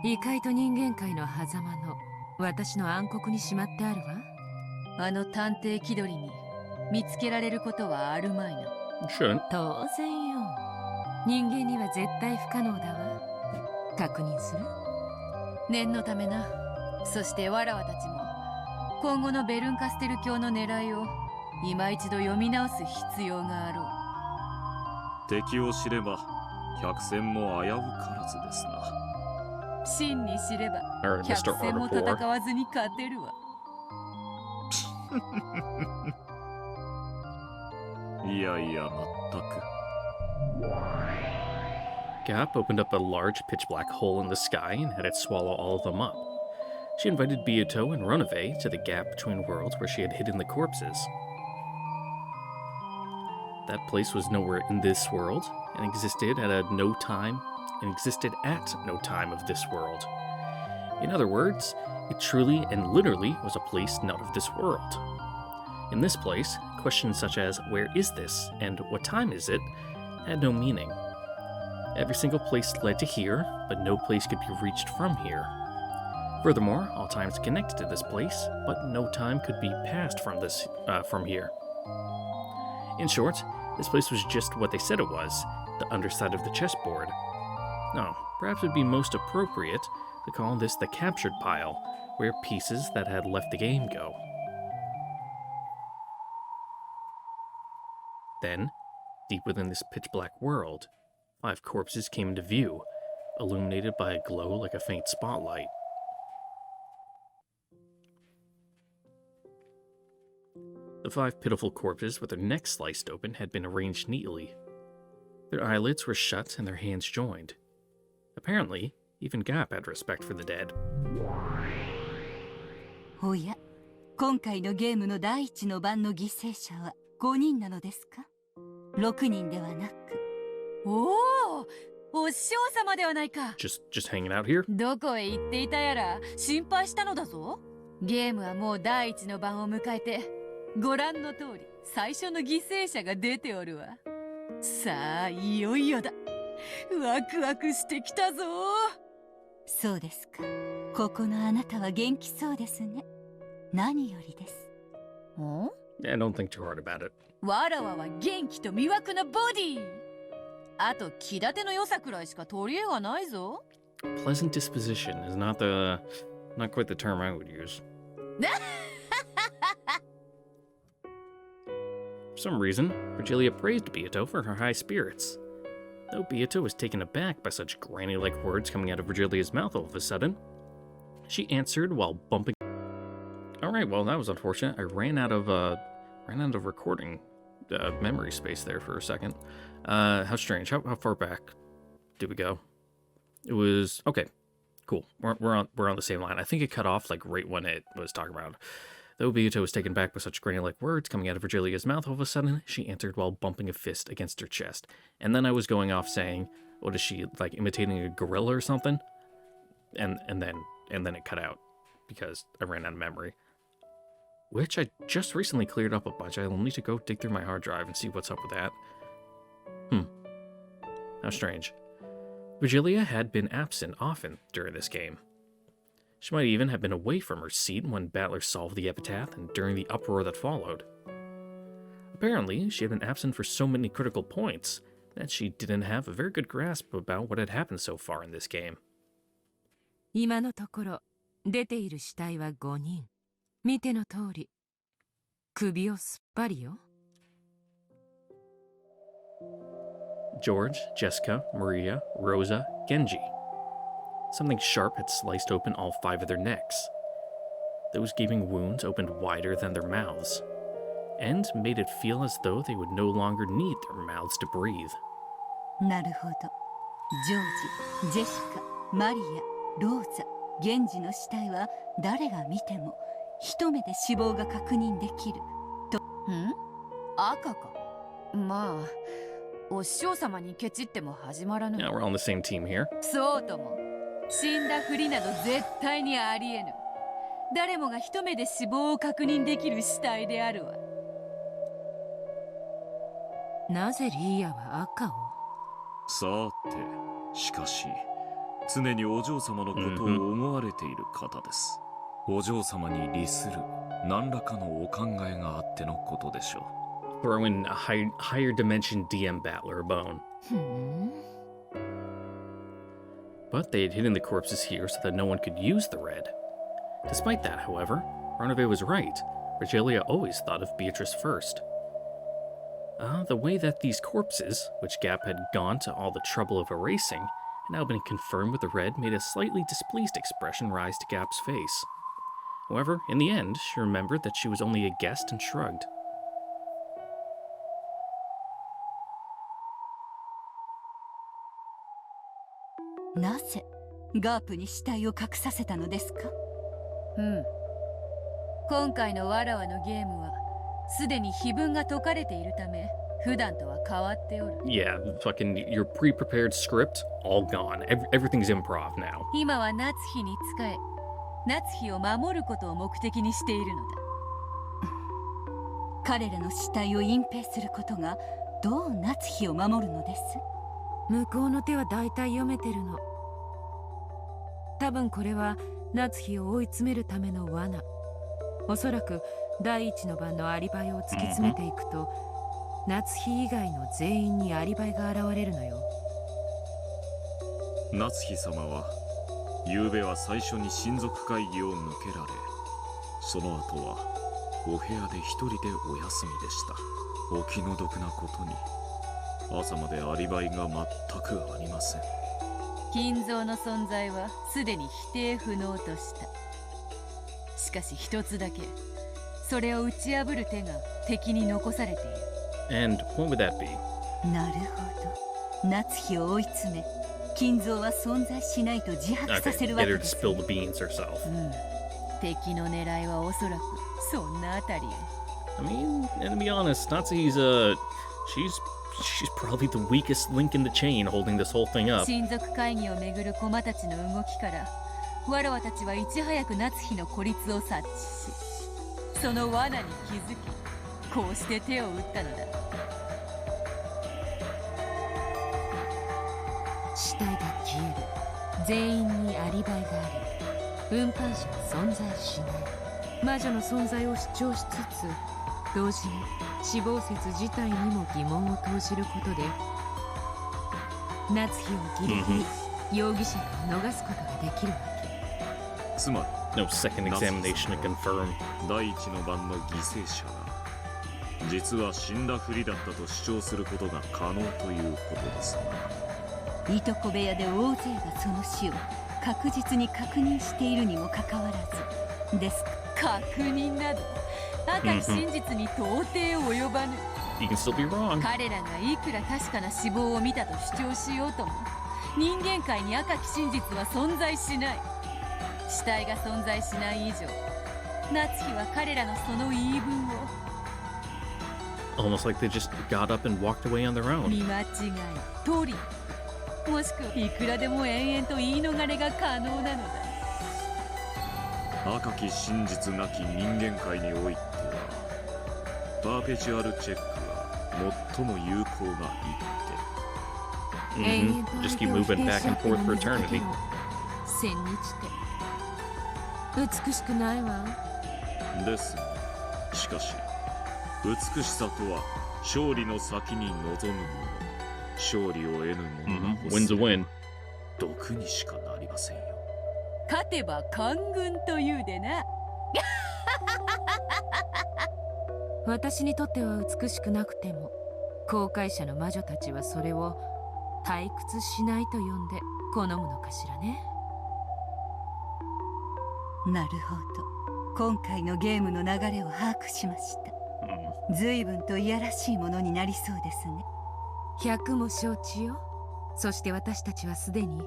異界と人間界の狭間の私の暗黒にしまってあるわ。あの探偵気取りに見つけられることはあるまいな。Shouldn't. 当然よ。人間には絶対不可能だわ。確認する？念のためな。そしてわらわたちも今後のベルンカステル教の狙いを今一度読み直す必要があろう。敵を知れば百戦も危うからずですな。真に知れば Or 百 Mr. 戦も Artipour. 戦わずに勝てるわ。いやいや、全く。Gap opened up a large pitch black hole in the sky and had it swallow all of them up. She invited Beato and Runaway to the gap between worlds where she had hidden the corpses. That place was nowhere in this world and existed at no time of this world. In other words, it truly and literally was a place not of this world. In this place, questions such as where is this and what time is it had no meaning. Every single place led to here, but no place could be reached from here. Furthermore, all times connected to this place, but no time could be passed from here. In short, this place was just what they said it was, the underside of the chessboard. No, perhaps it would be most appropriate to call this the captured pile, where pieces that had left the game go. Then, deep within this pitch-black world, 5 corpses came into view, illuminated by a glow like a faint spotlight. The 5 pitiful corpses with their necks sliced open had been arranged neatly. Their eyelids were shut and their hands joined. Apparently, even Gap had respect for the dead. おや、今回のゲームの第一の番の犠牲者は5人なのですか？6人ではなく。おお、お師匠様ではないか。Just hanging out here? どこへ行っていたやら心配したのだぞ。ゲームはもう第一の番を迎えて、ご覧の通り最初の犠牲者が出ておるわ。さあ、いよいよだ。ワクワクしてきたぞ。そうですか。ここのあなたは元気そうですね。何よりです。ん？ Yeah, don't think too hard about it. わらわは元気と魅惑なボディ。あと気立ての良さくらいしか取り柄がないぞ。Pleasant disposition is not quite the term I would use. For some reason, Virgilia praised Beato for her high spirits. Though Beato was taken aback by such granny-like words coming out of Virgilia's mouth all of a sudden, she answered while bumping. All right, well that was unfortunate. I ran out of recording memory space there for a second. How strange. How far back did we go? It was okay. Cool. We're on the same line. I think it cut off like right when it was talking about. Though Obito was taken back by such granny-like words coming out of Virgilia's mouth, all of a sudden she answered while bumping a fist against her chest. And then I was going off saying, "What is she like imitating a gorilla or something?" And then it cut out because I ran out of memory. Which I just recently cleared up a bunch. I'll need to go dig through my hard drive and see what's up with that. How strange. Virgilia had been absent often during this game. She might even have been away from her seat when Battler solved the epitaph and during the uproar that followed. Apparently, she had been absent for so many critical points that she didn't have a very good grasp about what had happened so far in this game. 今のところ出ている死体は5人。見ての通り、首をすっぱりよ。George, Jessica, Maria, Rosa, Genji. Something sharp had sliced open all 5 of their necks. Those gaping wounds opened wider than their mouths, and made it feel as though they would no longer need their mouths to breathe. なるほど。ジョージ、ジェシカ、マリア、ローザ、ゲンジの死体は誰が見ても一目で死亡が確認できると。赤か。まあ、お師匠様にケチっても始まらぬ。 Now we're on the same team here. そうとも。死んだふりなど絶対にありえぬ。誰もが一目で死亡を確認できる死体であるわ。なぜリーヤは赤を？さて、しかし常にお嬢様のことを思われている方です。お嬢様に利する何らかのお考えがあってのことでしょう。Throw in a higher dimension DM battler a bone. But they had hidden the corpses here so that no one could use the red. Despite that, however, Ranove was right. Virgilia always thought of Beatrice first. The way that these corpses, which Gap had gone to all the trouble of erasing, had now been confirmed with the red made a slightly displeased expression rise to Gap's face. However, in the end, she remembered that she was only a guest and shrugged. なぜガープに死体を隠させたのですか？今回のわらわのゲームはすでに碑文が解かれているため普段とは変わっておる。 Yeah, fucking your pre-prepared script, all gone. Everything's improv now. 今は夏日に仕え、夏日を守ることを目的にしているのだ。彼らの死体を隠蔽することがどう夏日を守るのです？向こうの手は大体読めてるの。多分これは夏日を追い詰めるための罠。おそらく第一の番のアリバイを突き詰めていくと、夏日以外の全員にアリバイが現れるのよ。夏日様は昨夜は最初に親族会議を抜けられ、その後はお部屋で一人でお休みでした。お気の毒なことに朝までアリバイが全くありません。金蔵の存在はすでに否定不能とした。しかし一つだけ、それを打ち破る手が敵に残されている。 And what would that be? なるほど。夏日を追い詰め、金蔵は存在しないと自白させ Okay, るわ get け her で to す。 spill the beans herself. 敵の狙いはおそらくそんなあたりよ。 I mean, and to be honest, Natsuhi's she's probably the weakest link in the chain holding this whole thing up. 親族会議をめぐる駒たちの動きからわらわたちはいち早く夏日の孤立を察知し、その罠に気づき、こうして手を打ったのだ。死体が消える。全員にアリバイがあり、運搬者は存在しない。魔女の存在を主張しつつ、同時に死亡説自体にも疑問を投じることで、夏日をギリギリ容疑者が逃すことができるわけ。つまり No second examination to confirm. 第一の番の犠牲者が実は死んだふりだったと主張することが可能ということですが、いとこ部屋で大勢がその死を確実に確認しているにもかかわらずですか。確認など、赤い真実に到底及ばぬ。he can still be wrong. 彼らがいくら確かな死亡を見たと主張しようとも、人間界に赤き真実は存在しない。死体が存在しない以上、夏日は彼らのその言い分を Almost like they just got up and walked away on their own. 見間違い、トリもしくはいくらでも延々と言い逃れが可能なのだ。赤き真実なき人間界においてはパーペチュアルチェックは最も有効な一 Just keep moving back and forth for eternity. 千日手美しくないわ。手ですが、しかし美しさとは勝利の先に望むもの、勝利を得ぬ者の Win's a win. 毒にしかなりませんよ。勝てば官軍というでな。私にとっては美しくなくても、航海者の魔女たちはそれを退屈しないと呼んで好むのかしらね。なるほど。今回のゲームの流れを把握しました。随分といやらしいものになりそうですね。百も承知よ。そして私たちはすでに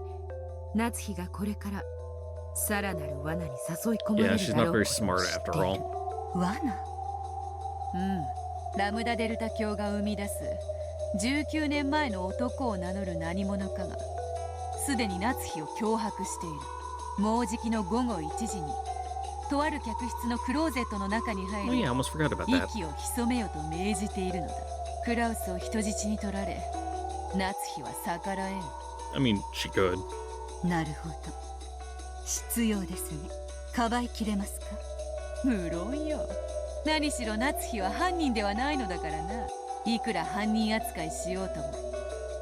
夏日がこれからさらなる罠に誘い込まれ Yeah, る she's だ not ろう very こと smart を知って after いる。 all. 罠？ラムダデルタ教が生み出す19年前の男を名乗る何者かがすでに夏日を脅迫している。もうじきの午後1時にとある客室のクローゼットの中に入 Oh り、 yeah, I almost forgot about that. 息を潜めよと命じているのだ。クラウスを人質に取られ、夏日は逆らえん。 I mean, she could. なるほど。必要ですね。かばいきれますか？無論よ。何しろ夏日は犯人ではないのだからな。いくら犯人扱いしようとも、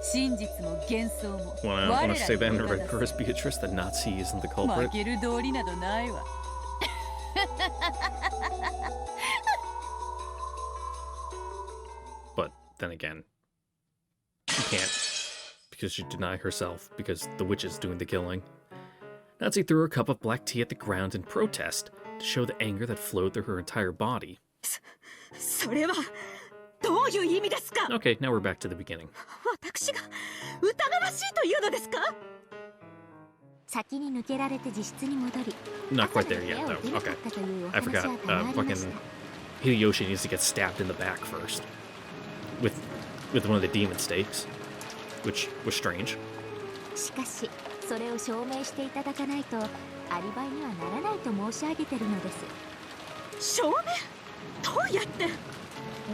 真実も幻想も Wanna 我ら say that in に味方 reverse, す Beatrice? The Nazi isn't the 負 culprit? ける道理などないわ。But then again, she can't because she denied herself because the witch is doing the killing. Nazi threw her cup of black tea at the ground in protest to show the anger that flowed through her entire body. それはどういう意味ですか？ Okay, now we're back to the beginning. 私が疑わしいというのですか？先に抜けられて自室に戻り、 Not 朝 quite で there 部 yet, 屋を though. 出なか Okay. ったというお I 話 forgot. は賜りま Fucking した。 Hideyoshi needs to get stabbed in the back first with one of the demon stakes, which was strange. しかし、それを証明していただかないとアリバイにはならないと申し上げてるのです。証明？どうやって？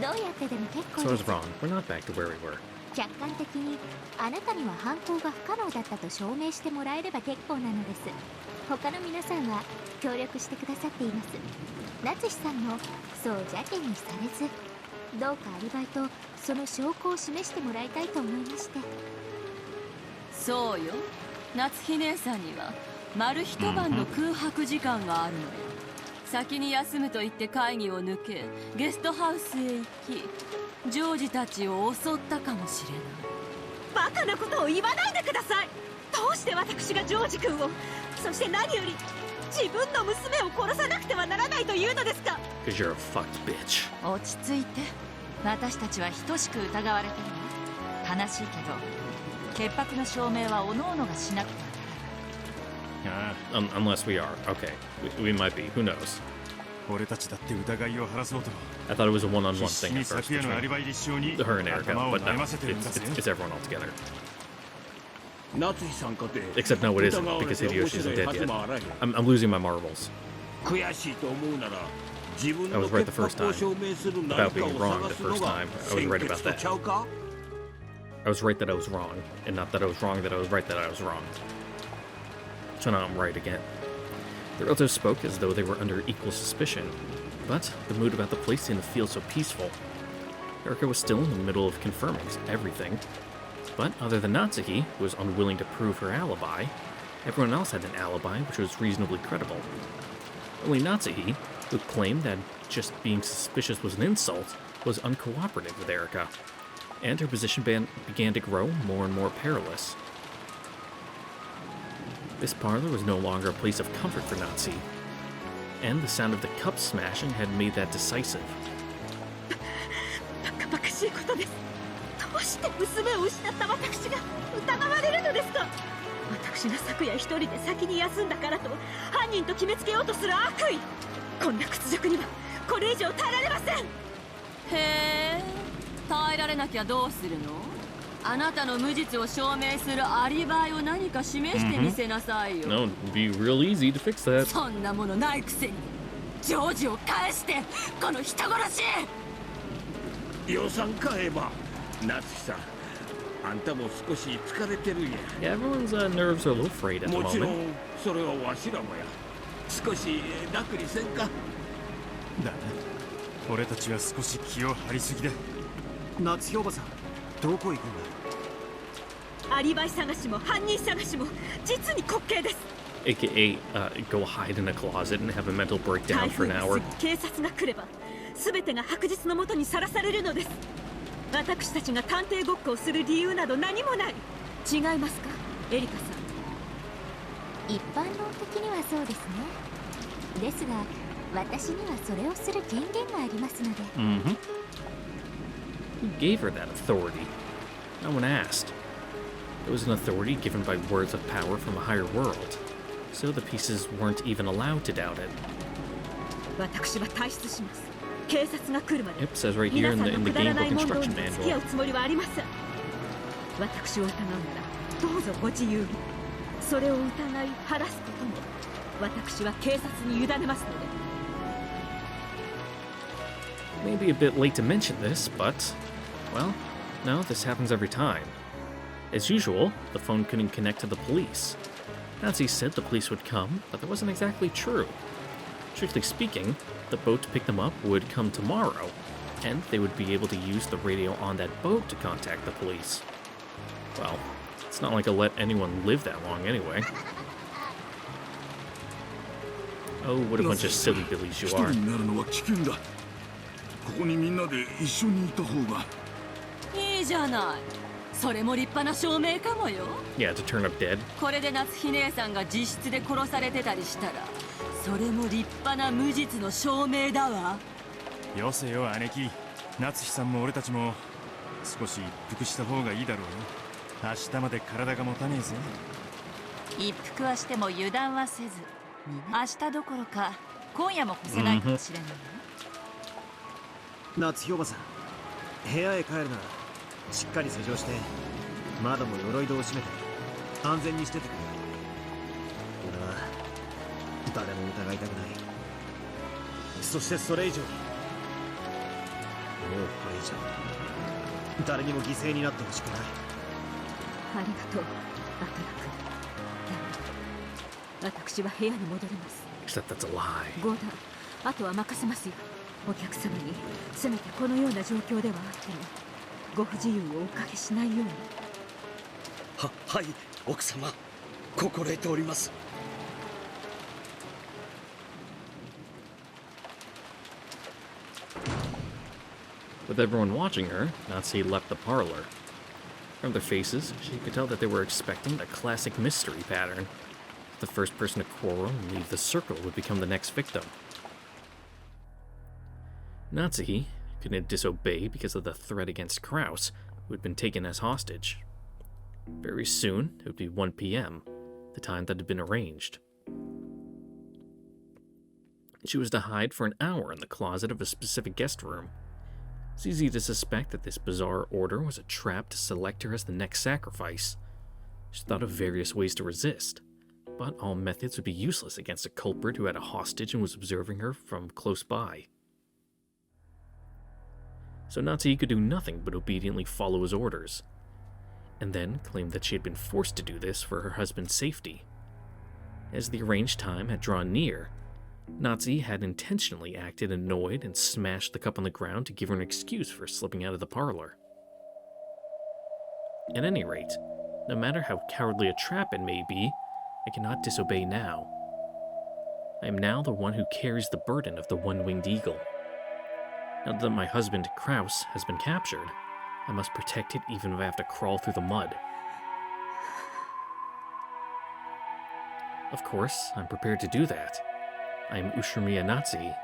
どうやってでも結 So 構 I で was す。 wrong. We're not back to where we were. 客観的にあなたには犯行が不可能だったと証明してもらえれば結構なのです。他の皆さんは協力してくださっています。夏日さんもそう邪気にされず、どうかアリバイとその証拠を示してもらいたいと思いまして。そうよ。夏日姉さんには丸一晩の空白時間があるのよ。先に休むと言って会議を抜け、ゲストハウスへ行き、ジョージたちを襲ったかもしれない。バカなことを言わないでください。どうして私がジョージ君を、そして何より自分の娘を殺さなくてはならないというのですか？ Because you're a fucked bitch. 落ち着いて。私たちは等しく疑われてるわ。悲しいけど、潔白の証明は各々がしなくては。Unless we are. Okay. We might be. Who knows? 俺たちだって疑いを晴らそうと I thought it was a one-on-one 必死 thing に at first 昨夜のアリ between バイ立証に her and Erica, 頭を but 悩 no, ませてるんだぜ it's everyone altogether. 夏日さんかて Except no, it isn't because Hideyoshi isn't dead yet. I'm losing my marbles. 悔しいと思うなら自分 I の was right 潔 the first 白を time 証明する about 何か being を wrong 探 the すの first が time. I was 先 right 決 about と that. ちゃうか？ I was right that I was wrong, and not that I was wrong that I was right that I was wrong. So now I'm right again. The relatives spoke as though they were under equal suspicion, but the mood about the place didn't feel so peaceful. Erica was still in the middle of confirming everything, but other than Natsuki, who was unwilling to prove her alibi, everyone else had an alibi which was reasonably credible. Only Natsuki, who claimed that just being suspicious was an insult, was uncooperative with Erica, and her position began to grow more and more perilous. This parlor was no longer a place of comfort for Natsuki, and the sound of the cup smashing had made that decisive. ばかしいことです。どうして娘を失った私が疑われるのですか。私が昨夜一人で先に休んだからと犯人と決めつけようとする悪意、こんな屈辱にはこれ以上耐えられません。へえ、耐えられなきゃどうするの。あなたの無実を証明するアリバイを何か示してみせなさいよ。No, it'd be real easy to fix that. そんなものないくせにジョージを返して、この人殺し。予算買えば夏日さん、あんたも少し疲れてるんや。 Yeah, everyone's nerves are a little frayed at the もちろ moment. んそれはわしらもや。少し楽にせんか。だな、俺たちは少し気を張りすぎだ。夏日おばさん、どこ行くんだ。アリバイ探しも犯人探しも実に滑稽です。 AKA, go hide in a closet and have a mental breakdown for an 台 hour. 風が過ぎ警察が来れば全てが白日の下にさらされるのです。私たちが探偵ごっこをする理由など何もない。違いますか、エリカさん。一般論的にはそうですね。ですが私にはそれをする権限がありますので。Mm-hmm. Who gave her that authority? No one asked. It was an authority given by words of power from a higher world, so the pieces weren't even allowed to doubt it. 私は退出します。警察が来るまで Yep, says right 皆 here さ in ん the のくだら game な book い問答 instruction に付き合 manual. うつもりはありません。私を疑うならどうぞご自由に。それを疑い晴らすことも私は警察に委ねますので。 Maybe a bit late to mention this, but, well, no, this happens every time. As usual, the phone couldn't connect to the police. Nancy said the police would come, but that wasn't exactly true. Strictly speaking, the boat to pick them up would come tomorrow, and they would be able to use the radio on that boat to contact the police. Well, it's not like I'll let anyone live that long anyway. Oh, what a bunch of silly billies you 一 are. 人になるのは危険だ。ここにみんなで一緒にいた方が。いいじゃない。それも立派な証明かもよ。 Yeah, to turn up dead. これで夏日姉さんが実質で殺されてたりしたら、それも立派な無実の証明だわ。よせよ姉貴、夏日さんも俺たちも少し一服した方がいいだろうよ。明日まで体が持たねえぜ。一服はしても油断はせず、明日どころか今夜も越せないかもしれないわ。夏日おばさん、部屋へ帰るならしっかり施錠して窓も鎧戸を閉めて安全にしててくれ。俺は誰も疑いたくない。そしてそれ以上にもうこれ以上誰にも犠牲になってほしくない。ありがとう、アトラク。でも私は部屋に戻ります。 Except that's a lie. ゴーダ、あとは任せますよ。お客様にせめてこのような状況ではあってもご不自由をおかけしないように。はい、奥様、心得ております。 With everyone watching her, Natsuki left the parlor. From their faces, she could tell that they were expecting a classic mystery pattern. The first person to quarrel and leave the circle would become the next victim. Natsuki couldn't disobey because of the threat against Kraus, who had been taken as hostage. Very soon, it would be 1 p.m., the time that had been arranged. She was to hide for an hour in the closet of a specific guest room. It's easy to suspect that this bizarre order was a trap to select her as the next sacrifice. She thought of various ways to resist, but all methods would be useless against a culprit who had a hostage and was observing her from close by. So Natsuki could do nothing but obediently follow his orders, and then claimed that she had been forced to do this for her husband's safety. As the arranged time had drawn near, Natsuki had intentionally acted annoyed and smashed the cup on the ground to give her an excuse for slipping out of the parlor. At any rate, no matter how cowardly a trap it may be, I cannot disobey now. I am now the one who carries the burden of the one-winged eagle. Now that my husband, Kraus, has been captured, I must protect it even if I have to crawl through the mud. Of course, I'm prepared to do that. I am Ushiromiya Natsuki.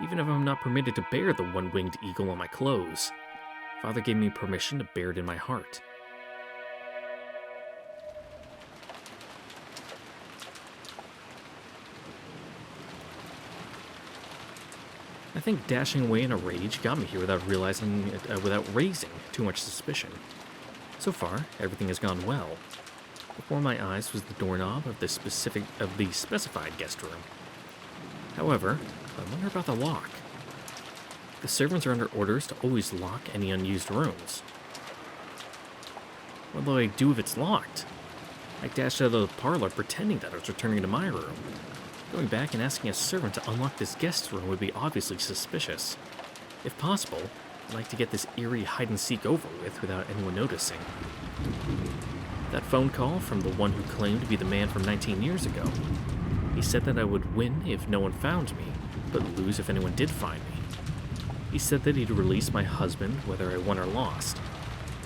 even if I'm not permitted to bear the one-winged eagle on my clothes. Father gave me permission to bear it in my heart. I think dashing away in a rage got me here without raising too much suspicion. So far, everything has gone well. Before my eyes was the doorknob of the specified guest room. However, I wonder about the lock. The servants are under orders to always lock any unused rooms. What do I do if it's locked? I dashed out of the parlor pretending that I was returning to my room. Going back and asking a servant to unlock this guest room would be obviously suspicious. If possible, I'd like to get this eerie hide-and-seek over with without anyone noticing. That phone call from the one who claimed to be the man from 19 years ago. He said that I would win if no one found me, but lose if anyone did find me. He said that he'd release my husband whether I won or lost.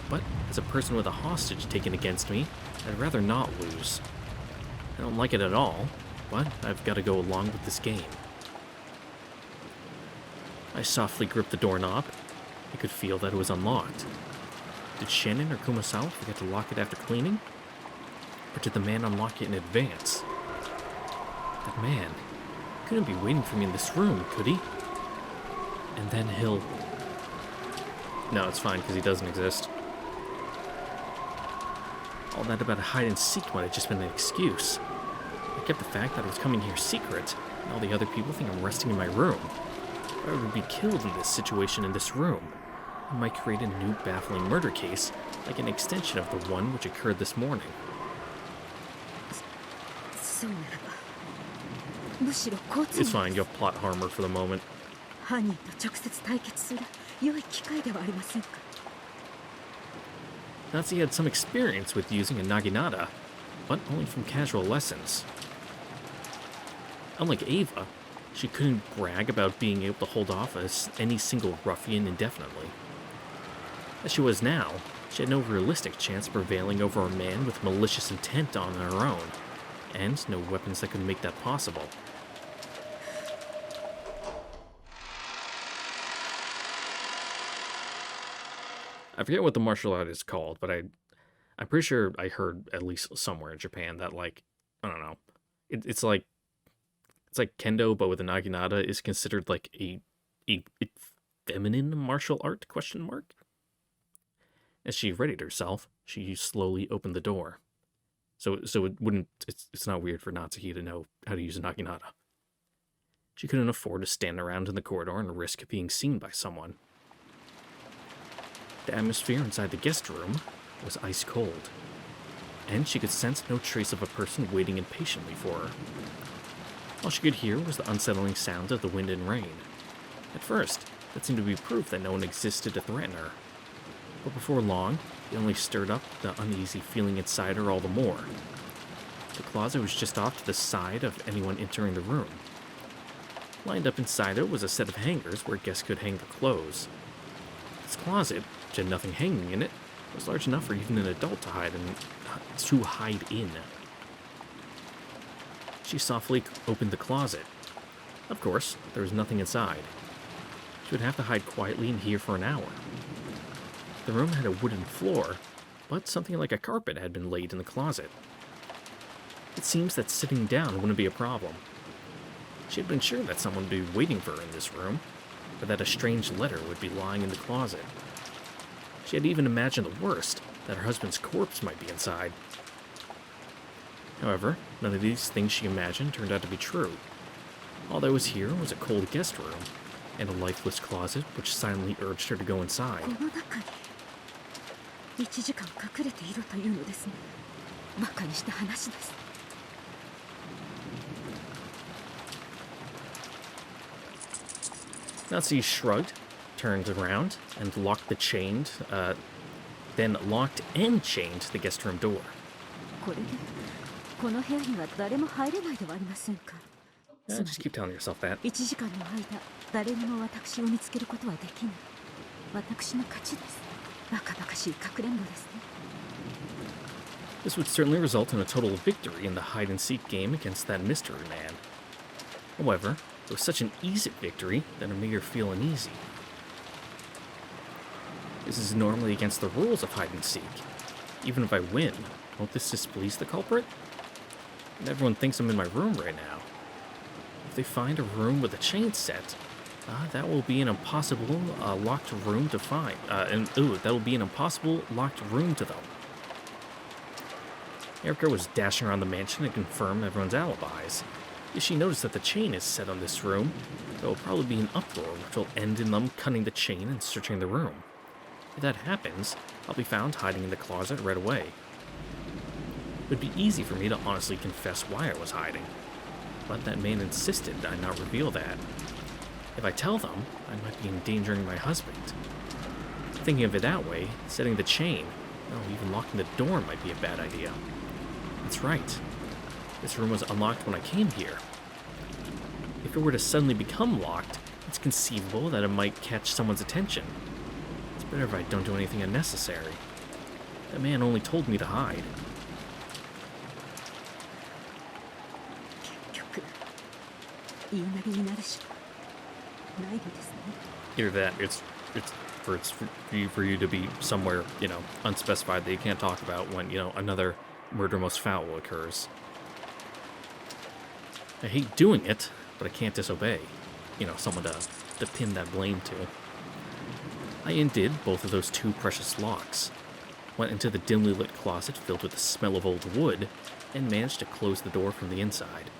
But as a person with a hostage taken against me, I'd rather not lose. I don't like it at all, but I've got to go along with this game. I softly gripped the doorknob. I could feel that it was unlocked. Did Shannon or Kumasawa forget to lock it after cleaning? Or did the man unlock it in advance? That man couldn't be waiting for me in this room, could he? And then he'll... No, it's fine, because he doesn't exist. All that about a hide-and-seek might have just been an excuse. I kept the fact that I was coming here secret, and all the other people think I'm resting in my room. If I would be killed in this situation in this room, I might create a new baffling murder case, like an extension of the one which occurred this morning. It's fine, you'll plot harm her for the moment. Natsu had some experience with using a naginata, but only from casual lessons. Unlike Ava, she couldn't brag about being able to hold off any single ruffian indefinitely. As she was now, she had no realistic chance of prevailing over a man with malicious intent on her own, and no weapons that could make that possible. I forget what the martial art is called, but I'm pretty sure I heard at least somewhere in Japan that, like, I don't know, it's like kendo, but with a naginata is considered like a feminine martial art, question mark? As she readied herself, she slowly opened the door. So it wouldn't, it's not weird for Natsuki to know how to use a naginata. She couldn't afford to stand around in the corridor and risk being seen by someone. The atmosphere inside the guest room was ice cold, and she could sense no trace of a person waiting impatiently for her. All she could hear was the unsettling sound of the wind and rain. At first, that seemed to be proof that no one existed to threaten her. But before long, it only stirred up the uneasy feeling inside her all the more. The closet was just off to the side of anyone entering the room. Lined up inside it was a set of hangers where guests could hang their clothes. This closet, which had nothing hanging in it, was large enough for even an adult to hide in. She softly opened the closet. Of course, there was nothing inside. She would have to hide quietly in here for an hour. The room had a wooden floor, but something like a carpet had been laid in the closet. It seems that sitting down wouldn't be a problem. She had been sure that someone would be waiting for her in this room, or that a strange letter would be lying in the closet. She had even imagined the worst, that her husband's corpse might be inside. However, none of these things she imagined turned out to be true. All that was here was a cold guest room, and a lifeless closet which silently urged her to go inside. Natsuki shrugged, turned around, and locked and chained the guest room door. Just keep telling yourself that. This would certainly result in a total victory in the hide-and-seek game against that mystery man. However, was such an easy victory that it made her feel uneasy. This is normally against the rules of hide and seek. Even if I win, won't this displease the culprit? And everyone thinks I'm in my room right now. If they find a room with a chain set, that will be an impossible locked room to find. That will be an impossible locked room to them. Erica was dashing around the mansion to confirm everyone's alibis. If she noticed that the chain is set on this room, there will probably be an uproar which will end in them cutting the chain and searching the room. If that happens, I'll be found hiding in the closet right away. It would be easy for me to honestly confess why I was hiding, but that man insisted I not reveal that. If I tell them, I might be endangering my husband. Thinking of it that way, setting the chain, even locking the door might be a bad idea. That's right. This room was unlocked when I came here. If it were to suddenly become locked, it's conceivable that it might catch someone's attention. It's better if I don't do anything unnecessary. That man only told me to hide. Either that, it's for you to be somewhere, unspecified that you can't talk about when, another murder most foul occurs. I hate doing it, but I can't disobey. Someone to pin that blame to. I undid both of those two precious locks, went into the dimly lit closet filled with the smell of old wood, and managed to close the door from the inside.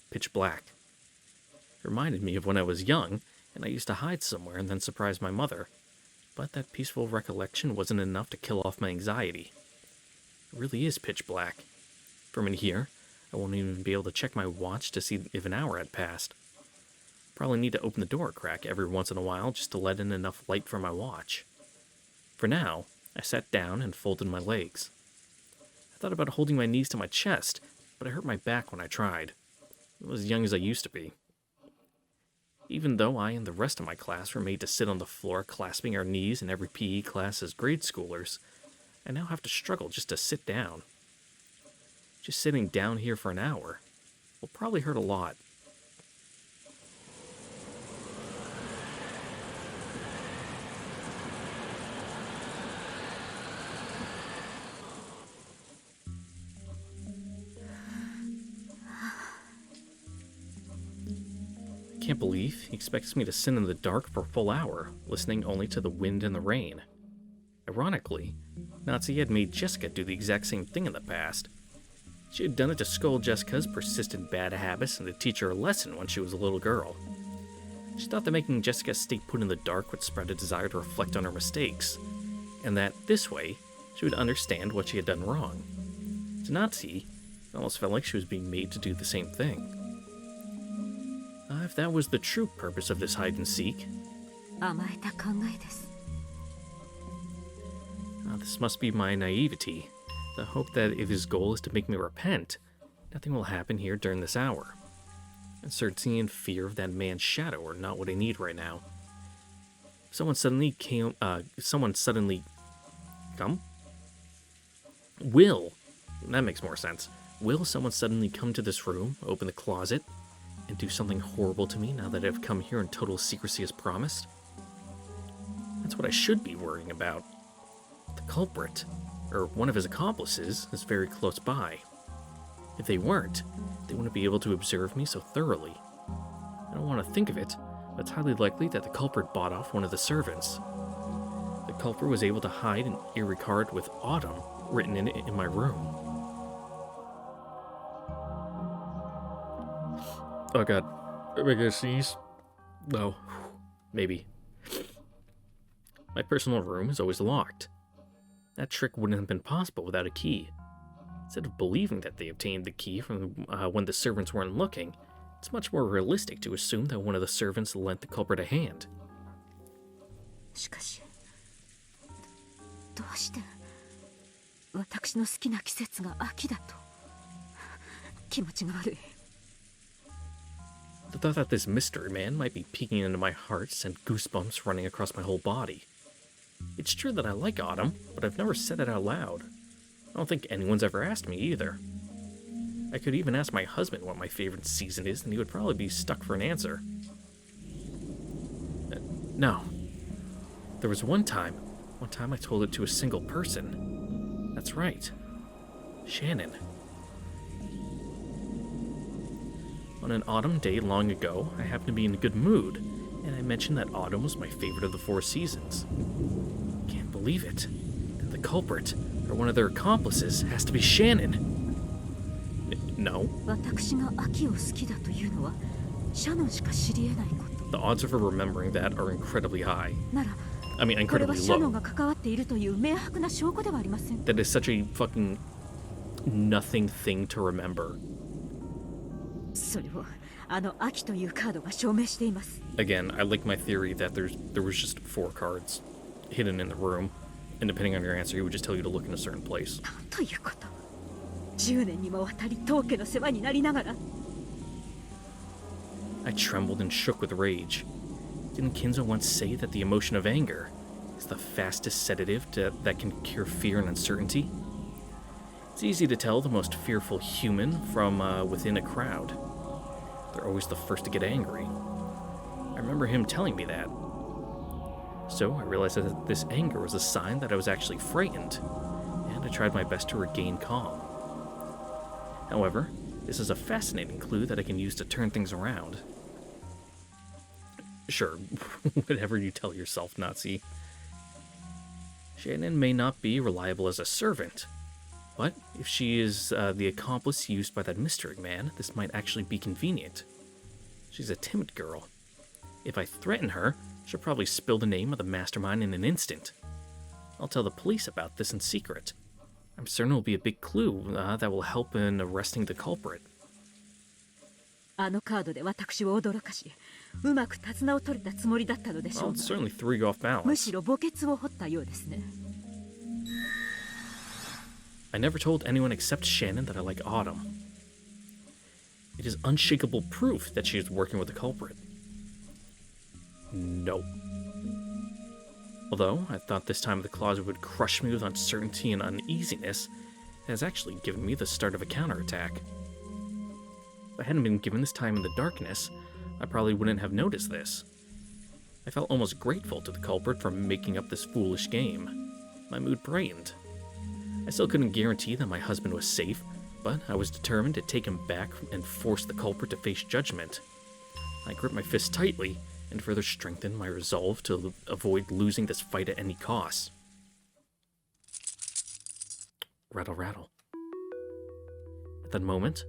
Pitch black. It reminded me of when I was young, and I used to hide somewhere and then surprise my mother. But that peaceful recollection wasn't enough to kill off my anxiety. It really is pitch black. From in here, I won't even be able to check my watch to see if an hour had passed. Probably need to open the door a crack every once in a while just to let in enough light for my watch. For now, I sat down and folded my legs. I thought about holding my knees to my chest, but I hurt my back when I tried. I was as young as I used to be. Even though I and the rest of my class were made to sit on the floor clasping our knees in every PE class as grade schoolers, I now have to struggle just to sit down. Just sitting down here for an hour will probably hurt a lot. I can't believe he expects me to sit in the dark for a full hour, listening only to the wind and the rain. Ironically, Nazi had made Jessica do the exact same thing in the past. She had done it to scold Jessica's persistent bad habits and to teach her a lesson when she was a little girl. She thought that making Jessica stay put in the dark would spread a desire to reflect on her mistakes, and that, this way, she would understand what she had done wrong. To Nazi, it almost felt like she was being made to do the same thing. If that was the true purpose of this hide-and-seek... this must be my naivety. The hope that if his goal is to make me repent, nothing will happen here during this hour. Uncertainty and fear of that man's shadow are not what I need right now. Someone suddenly come? Will, that makes more sense. Will someone suddenly come to this room, open the closet, and do something horrible to me now that I've come here in total secrecy as promised? That's what I should be worrying about. The culprit, or one of his accomplices, is very close by. If they weren't, they wouldn't be able to observe me so thoroughly. I don't want to think of it, but it's highly likely that the culprit bought off one of the servants. The culprit was able to hide an eerie card with Autumn written in it in my room. Oh god, am I gonna sneeze? No, maybe. My personal room is always locked. That trick wouldn't have been possible without a key. Instead of believing that they obtained the key from when the servants weren't looking, it's much more realistic to assume that one of the servants lent the culprit a hand. しかし、どうして私の好きな季節が秋だと気持ちが悪い。 The thought that this mystery man might be peeking into my heart sent goosebumps running across my whole body. It's true that I like autumn, but I've never said it out loud. I don't think anyone's ever asked me either. I could even ask my husband what my favorite season is, and he would probably be stuck for an answer. No. There was one time I told it to a single person. That's right. Shannon. On an autumn day long ago, I happened to be in a good mood, and I mentioned that autumn was my favorite of the 4 seasons. Can't believe it. The culprit, or one of their accomplices, has to be Shannon. No. The odds of her remembering that are incredibly high. I mean, incredibly low. That is such a fucking nothing thing to remember. Again, I like my theory that there was just 4 cards hidden in the room, and depending on your answer, he would just tell you to look in a certain place. I trembled and shook with rage. Didn't Kinzo once say that the emotion of anger is the fastest sedative that can cure fear and uncertainty? It's easy to tell the most fearful human from within a crowd. They're always the first to get angry. I remember him telling me that. So I realized that this anger was a sign that I was actually frightened, and I tried my best to regain calm. However, this is a fascinating clue that I can use to turn things around. Sure, whatever you tell yourself, Nazi. Shannon may not be reliable as a servant, but if she is the accomplice used by that mystery man, this might actually be convenient. She's a timid girl. If I threaten her, she'll probably spill the name of the mastermind in an instant. I'll tell the police about this in secret. I'm certain it will be a big clue that will help in arresting the culprit. Well, it certainly threw you off balance. I never told anyone except Shannon that I like Autumn. It is unshakable proof that she is working with the culprit. No. Although I thought this time the closet would crush me with uncertainty and uneasiness, it has actually given me the start of a counterattack. If I hadn't been given this time in the darkness, I probably wouldn't have noticed this. I felt almost grateful to the culprit for making up this foolish game. My mood brightened. I still couldn't guarantee that my husband was safe, but I was determined to take him back and force the culprit to face judgment. I gripped my fist tightly and further strengthened my resolve to avoid losing this fight at any cost. Rattle, rattle. At that moment,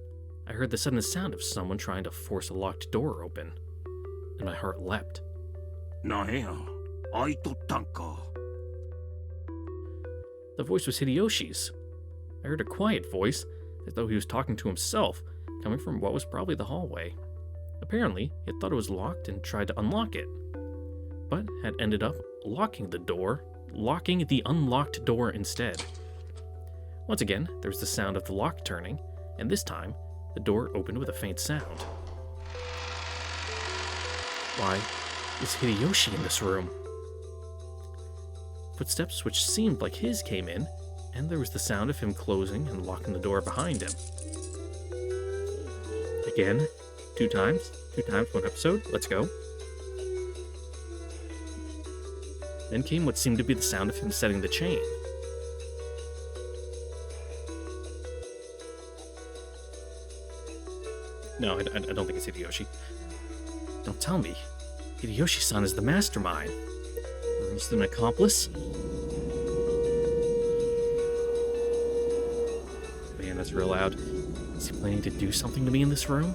I heard the sudden sound of someone trying to force a locked door open, and my heart leapt. The voice was Hideyoshi's. I heard a quiet voice, as though he was talking to himself, coming from what was probably the hallway. Apparently, he had thought it was locked and tried to unlock it, but had ended up locking the unlocked door instead. Once again, there was the sound of the lock turning, and this time, the door opened with a faint sound. Why is Hideyoshi in this room? Footsteps which seemed like his came in, and there was the sound of him closing and locking the door behind him. Again, two times, 1 episode, let's go. Then came what seemed to be the sound of him setting the chain. No, I don't think it's Hideyoshi. Don't tell me. Hideyoshi-san is the mastermind. Or is it an accomplice? Man, that's real loud. Is he planning to do something to me in this room?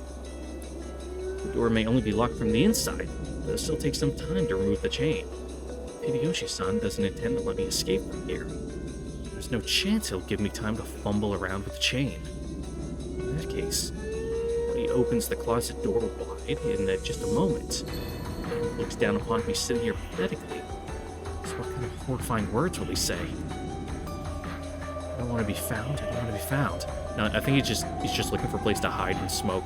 The door may only be locked from the inside, but it'll still take some time to remove the chain. Hideyoshi-san doesn't intend to let me escape from here. There's no chance he'll give me time to fumble around with the chain. In that case, he opens the closet door wide in just a moment. He looks down upon me sitting here pathetically. So what kind of horrifying words will he say? I don't want to be found. I don't want to be found. No, I think he's just looking for a place to hide and smoke.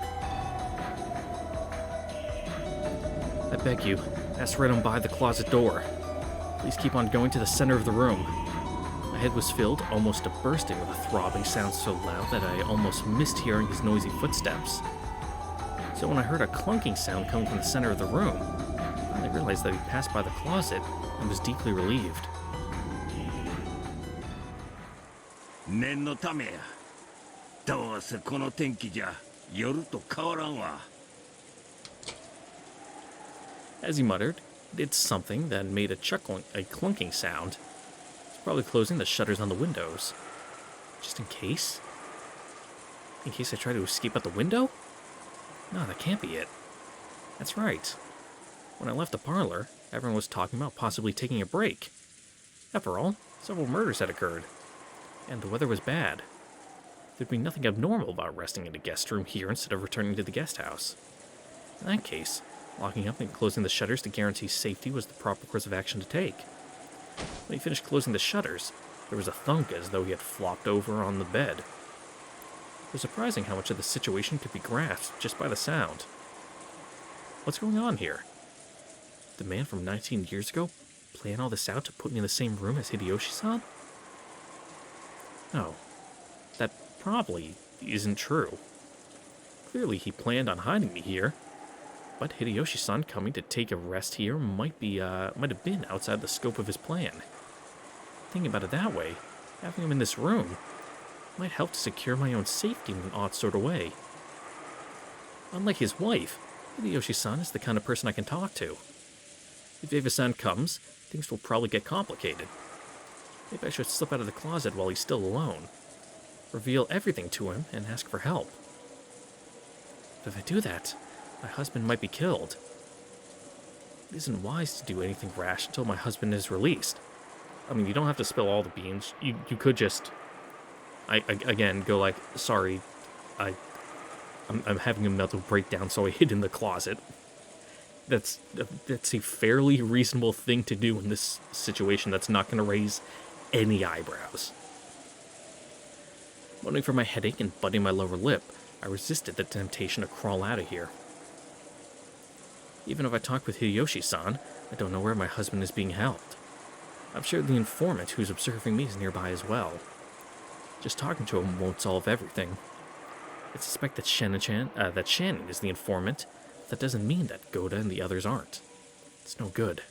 I beg you, pass right on by the closet door. Please keep on going to the center of the room. I head was filled almost to bursting with a throbbing sound so loud that I almost missed hearing his noisy footsteps. So when I heard a clunking sound coming from the center of the room, I realized that he passed by the closet and was deeply relieved. 念のためや。どうせこの天気じゃ夜と変わらんわ。As he muttered, he did something that made a clunking sound. He's probably closing the shutters on the windows. Just in case? In case I try to escape out the window? No, that can't be it. That's right. When I left the parlor, everyone was talking about possibly taking a break. After all, several murders had occurred, and the weather was bad. There'd be nothing abnormal about resting in a guest room here instead of returning to the guest house. In that case, locking up and closing the shutters to guarantee safety was the proper course of action to take. When he finished closing the shutters, there was a thunk as though he had flopped over on the bed. It was surprising how much of the situation could be grasped just by the sound. What's going on here? Did the man from 19 years ago plan all this out to put me in the same room as Hideyoshi-san? No, that probably isn't true. Clearly he planned on hiding me here, but Hideyoshi-san coming to take a rest here might have been outside the scope of his plan. Thinking about it that way, having him in this room might help to secure my own safety in an odd sort of way. Unlike his wife, Hideyoshi-san is the kind of person I can talk to. If Eva-san comes, things will probably get complicated. Maybe I should slip out of the closet while he's still alone, reveal everything to him, and ask for help. But if I do that, my husband might be killed. It isn't wise to do anything rash until my husband is released. I mean, you don't have to spill all the beans. You could just... again, go like, sorry, I'm having a mental breakdown, so I hid in the closet. That's a fairly reasonable thing to do in this situation that's not going to raise any eyebrows. Moaning for my headache and biting my lower lip, I resisted the temptation to crawl out of here. Even if I talk with Hideyoshi-san, I don't know where my husband is being held. I'm sure the informant who's observing me is nearby as well. Just talking to him won't solve everything. I suspect that Shannon is the informant. That doesn't mean that Goda and the others aren't. It's no good.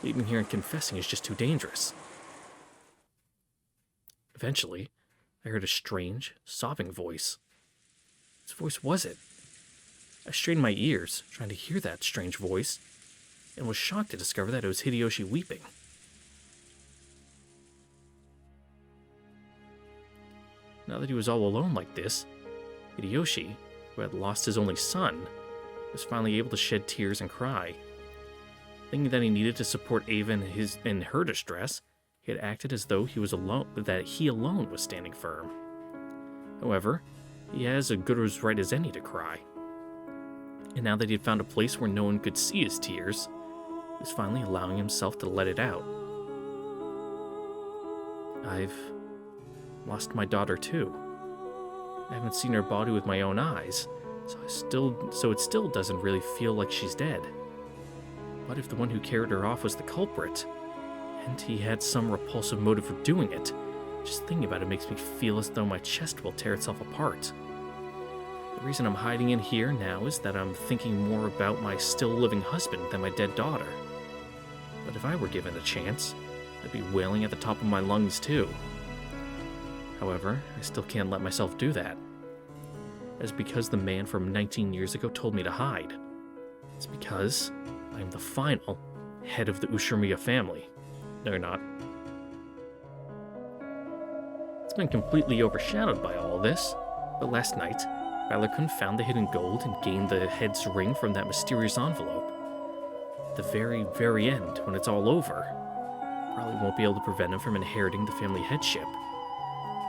Leaving here and confessing is just too dangerous. Eventually, I heard a strange, sobbing voice. Whose voice was it? I strained my ears, trying to hear that strange voice, and was shocked to discover that it was Hideyoshi weeping. Now that he was all alone like this, Hideyoshi, who had lost his only son, was finally able to shed tears and cry. Thinking that he needed to support Ava in her distress, he had acted as though he alone was standing firm. However, he has as good as right as any to cry. And now that he had found a place where no one could see his tears, he was finally allowing himself to let it out. I've lost my daughter too. I haven't seen her body with my own eyes, so it still doesn't really feel like she's dead. What if the one who carried her off was the culprit, and he had some repulsive motive for doing it? Just thinking about it makes me feel as though my chest will tear itself apart. The reason I'm hiding in here now is that I'm thinking more about my still living husband than my dead daughter. But if I were given a chance, I'd be wailing at the top of my lungs too. However, I still can't let myself do that. It's because the man from 19 years ago told me to hide. It's because I am the final head of the Ushimiya family. No, you're not. It's been completely overshadowed by all this, but last night, Valor-kun found the hidden gold and gained the head's ring from that mysterious envelope. At the very, very end, when it's all over, probably won't be able to prevent him from inheriting the family headship.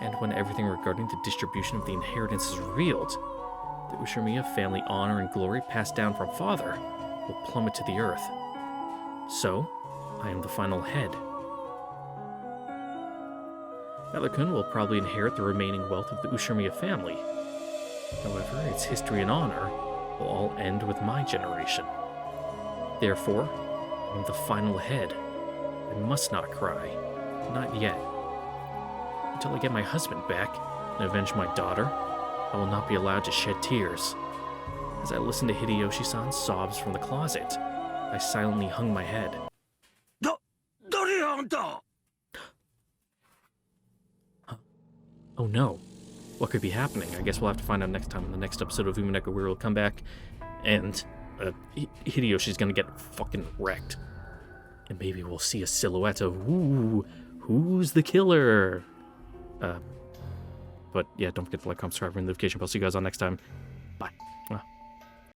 And when everything regarding the distribution of the inheritance is revealed, the Ushimiya family honor and glory passed down from father will plummet to the earth. So, I am the final head. Valor-kun will probably inherit the remaining wealth of the Ushimiya family. However, its history and honor will all end with my generation. Therefore, I am the final head. I must not cry. Not yet. until I get my husband back and avenge my daughter, I will not be allowed to shed tears. As I listened to Hideyoshi-san's sobs from the closet, I silently hung my head. Oh no. What could be happening? I guess we'll have to find out next time in the next episode of Umineko, where we'll come back and Hideyoshi's gonna get fucking wrecked. And maybe we'll see a silhouette of, ooh, who's the killer? But yeah, don't forget to like, comment, subscribe, and notification bell. See you guys on next time. Bye.